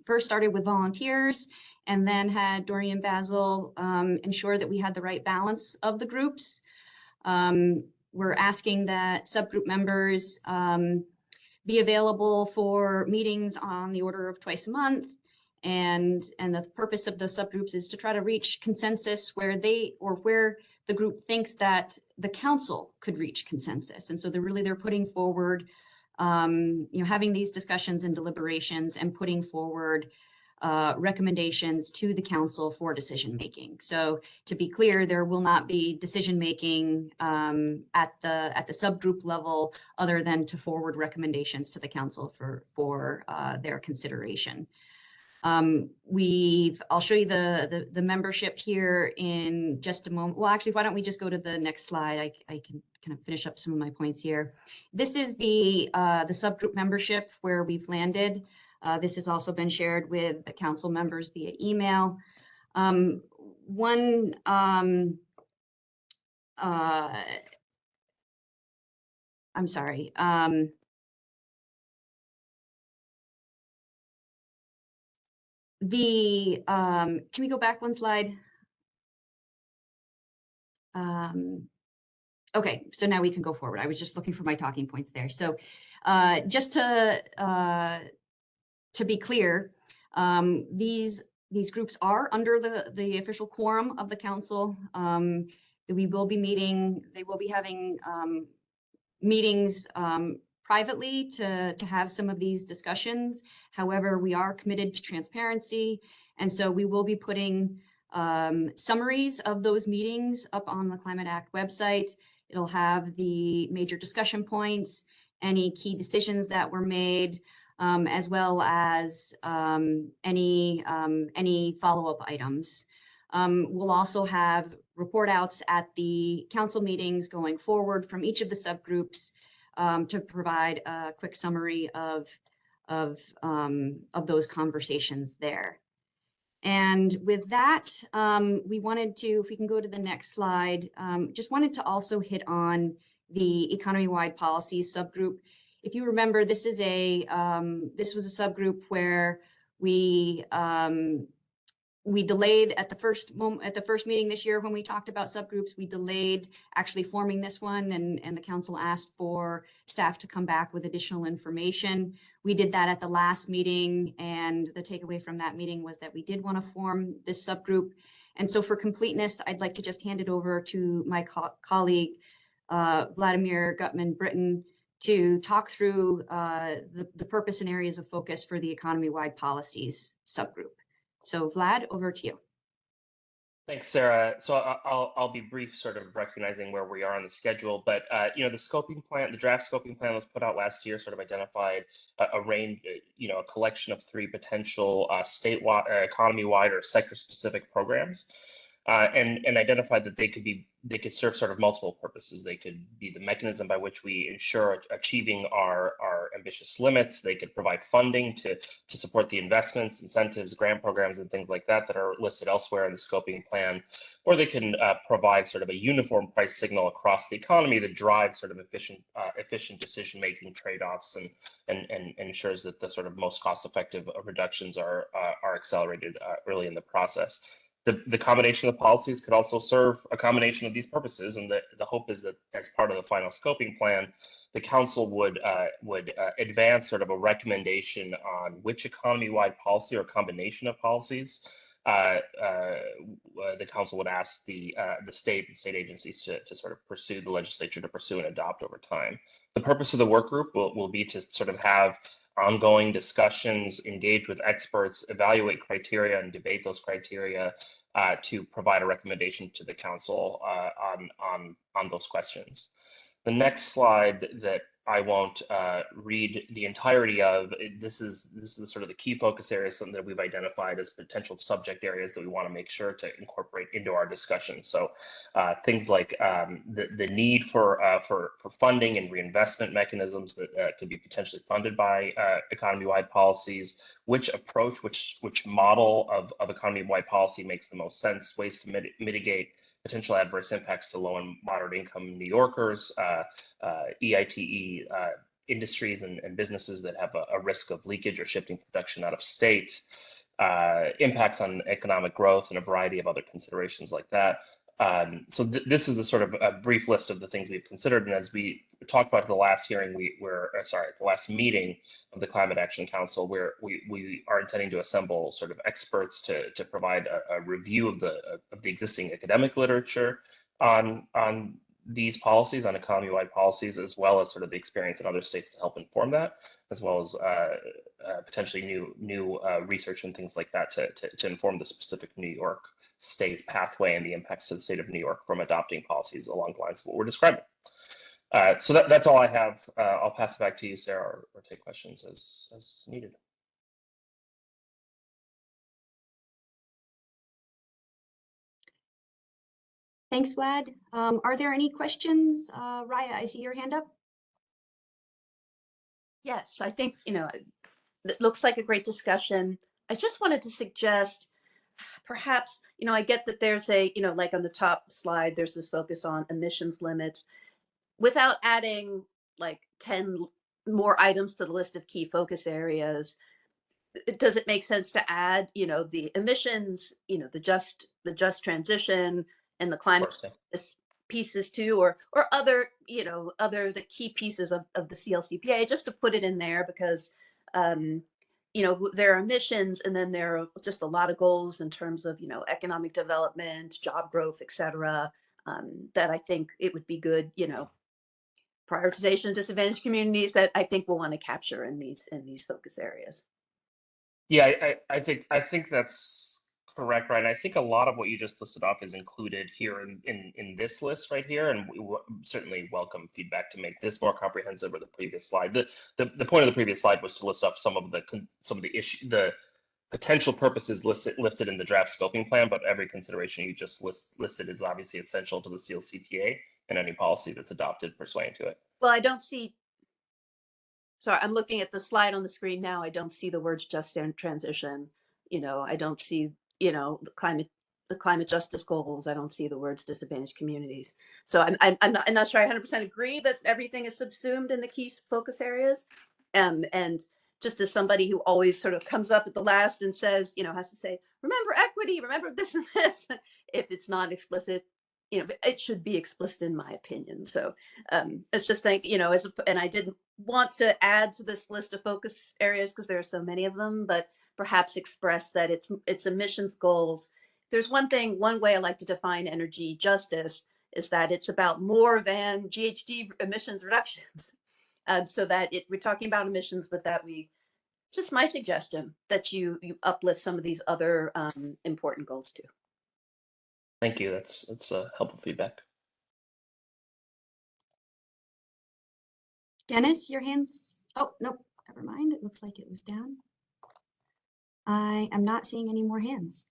first started with volunteers and then had Dorian Basil ensure that we had the right balance of the groups. We're asking that subgroup members be available for meetings on the order of twice a month. And the purpose of the subgroups is to try to reach consensus where the group thinks that the council could reach consensus. And so they're putting forward, having these discussions and deliberations and putting forward recommendations to the council for decision making. So to be clear, there will not be decision making at the subgroup level other than to forward recommendations to the council for their consideration. I'll show you the membership here in just a moment. Well, actually, why don't we just go to the next slide? I can kind of finish up some of my points here. This is the subgroup membership where we've landed. This has also been shared with the council members via email. I'm sorry. Can we go back one slide? Okay, so now we can go forward. I was just looking for my talking points there. So just to be clear, these groups are under the official quorum of the council. We will be meeting, they will be having meetings privately to have some of these discussions. However, we are committed to transparency. And so we will be putting summaries of those meetings up on the Climate Act website. It'll have the major discussion points, any key decisions that were made, as well as any follow-up items. We'll also have report outs at the council meetings going forward from each of the subgroups to provide a quick summary of those conversations there. And with that, we wanted to, if we can go to the next slide, just wanted to also hit on the economy-wide policies subgroup. If you remember, this was a subgroup where we delayed at the first meeting this year when we talked about subgroups. We delayed actually forming this one, and the council asked for staff to come back with additional information. We did that at the last meeting, and the takeaway from that meeting was that we did want to form this subgroup. And so for completeness, I'd like to just hand it over to my colleague, Vladimir Gutman-Britton, to talk through the purpose and areas of focus for the economy-wide policies subgroup. So Vlad, over to you. Thanks, Sarah. So I'll be brief, sort of recognizing where we are on the schedule. But the scoping plan, the draft scoping plan was put out last year, sort of identified a range, a collection of 3 potential statewide, economy-wide, or sector-specific programs. and identified that they could serve sort of multiple purposes. They could be the mechanism by which we ensure achieving our ambitious limits. They could provide funding to support the investments, incentives, grant programs, and things like that that are listed elsewhere in the scoping plan. Or they can provide sort of a uniform price signal across the economy that drives sort of efficient decision-making trade-offs and ensures that the sort of most cost-effective reductions are accelerated early in the process. The combination of policies could also serve a combination of these purposes, and the hope is that as part of the final scoping plan, the council would advance sort of a recommendation on which economy-wide policy or combination of policies the council would ask the state agencies to sort of pursue, the legislature to pursue and adopt over time. The purpose of the work group will be to sort of have ongoing discussions, engage with experts, evaluate criteria, and debate those criteria to provide a recommendation to the council on those questions. The next slide that I won't read the entirety of, this is sort of the key focus areas that we've identified as potential subject areas that we want to make sure to incorporate into our discussion. So things like the need for funding and reinvestment mechanisms that could be potentially funded by economy-wide policies, which approach, which model of economy-wide policy makes the most sense, ways to mitigate potential adverse impacts to low and moderate income New Yorkers, EITE industries and businesses that have a risk of leakage or shifting production out of state, impacts on economic growth, and a variety of other considerations like that. So this is the sort of a brief list of the things we've considered. And as we talked about at the last hearing, the last meeting of the Climate Action Council, where we are intending to assemble sort of experts to provide a review of the existing academic literature on these policies, on economy-wide policies, as well as sort of the experience in other states to help inform that, as well as potentially new research and things like that to inform the specific New York state pathway and the impacts to the state of New York from adopting policies along the lines of what we're describing. So that's all I have. I'll pass it back to you, Sarah, or take questions as needed. Thanks, Wad. Are there any questions? Raya, I see your hand up. Yes, I think, it looks like a great discussion. I just wanted to suggest perhaps, I get that there's like on the top slide, there's this focus on emissions limits without adding like 10 more items to the list of key focus areas. Does it make sense to add, the emissions, the just transition and the climate pieces too, or other, the key pieces of the CLCPA, just to put it in there because, there are emissions and then there are just a lot of goals in terms of, economic development, job growth, et cetera, that I think it would be good, prioritization of disadvantaged communities that I think we'll want to capture in these focus areas. Yeah, I think that's correct, right? I think a lot of what you just listed off is included here in this list right here, and we certainly welcome feedback to make this more comprehensive or the previous slide. The point of the previous slide was to list off some of the potential purposes listed in the draft scoping plan, but every consideration you just listed is obviously essential to the CLCPA and any policy that's adopted pursuant to it. Well, I don't see. Sorry, I'm looking at the slide on the screen now. I don't see the words just transition. I don't see, the climate justice goals. I don't see the words disadvantaged communities. So I'm not sure I 100% agree that everything is subsumed in the key focus areas. And just as somebody who always sort of comes up at the last and says, has to say, remember equity, remember this and this. If it's not explicit, it should be explicit in my opinion. So it's just like, and I didn't want to add to this list of focus areas because there are so many of them, but perhaps express that it's emissions goals. There's one way I like to define energy justice is that it's about more than GHG emissions reductions. So that we're talking about emissions, but that just my suggestion that you uplift some of these other important goals too. Thank you. That's helpful feedback. Dennis, your hands. Oh, nope. Never mind. It looks like it was down. I am not seeing any more hands.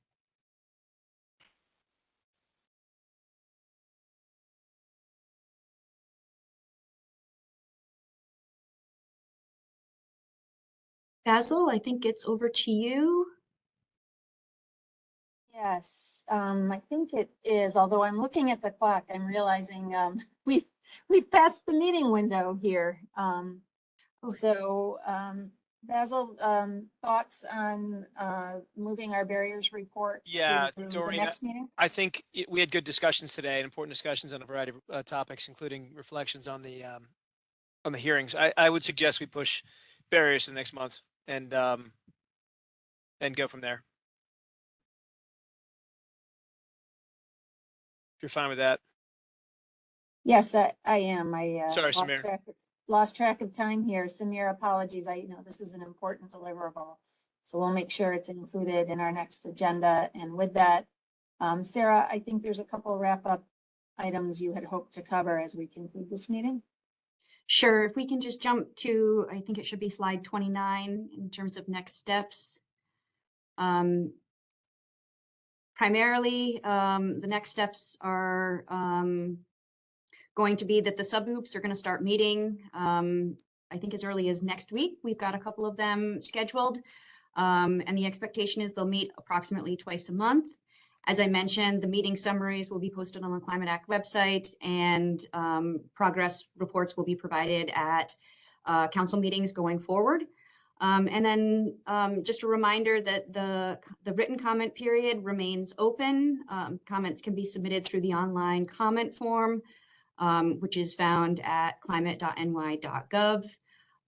Basil, I think it's over to you. Yes, I think it is, although I'm looking at the clock, I'm realizing we've passed the meeting window here. Basil, thoughts on moving our barriers report Yeah, to the Doreen, next meeting? I think we had good discussions today and important discussions on a variety of topics, including reflections on the hearings. I would suggest we push barriers to next month and go from there. If you're fine with that. Yes, I am. I Sorry, Samir. lost track of time here. Samir, apologies. I know this is an important deliverable. So we'll make sure it's included in our next agenda. And with that, Sarah, I think there's a couple wrap up items you had hoped to cover as we conclude this meeting. Sure, if we can just jump to, I think it should be slide 29 in terms of next steps. Primarily, the next steps are going to be that the subgroups are going to start meeting, I think as early as next week. We've got a couple of them scheduled, and the expectation is they'll meet approximately twice a month. As I mentioned, the meeting summaries will be posted on the Climate Act website, and progress reports will be provided at council meetings going forward. And then just a reminder that the written comment period remains open. Comments can be submitted through the online comment form, which is found at climate.ny.gov.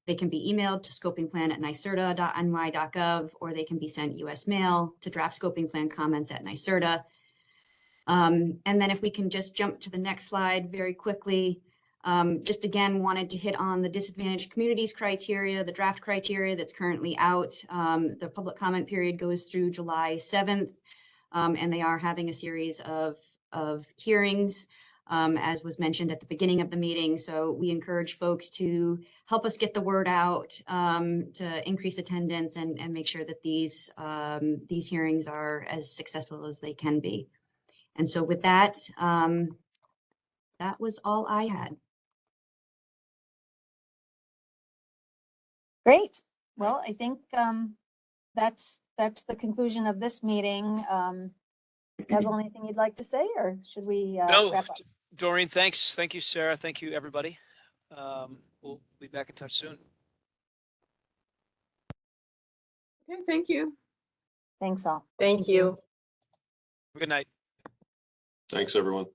They can be emailed to scopingplan@nycerta.ny.gov, or they can be sent US mail to draft scoping plan comments at NYCERTA. And then if we can just jump to the next slide very quickly, just again wanted to hit on the disadvantaged communities criteria, the draft criteria that's currently out. The public comment period goes through July 7th, and they are having a series of hearings, as was mentioned at the beginning of the meeting. So we encourage folks to help us get the word out, to increase attendance and make sure that these hearings are as successful as they can be. And so with that, that was all I had. Great. Well, I think that's the conclusion of this meeting. Basil, anything you'd like to say, or should we No, wrap up? Doreen, thanks. Thank you, Sarah. Thank you, everybody. We'll be back in touch soon. Okay, thank you. Thanks all. Thank you. Good night. Thanks, everyone.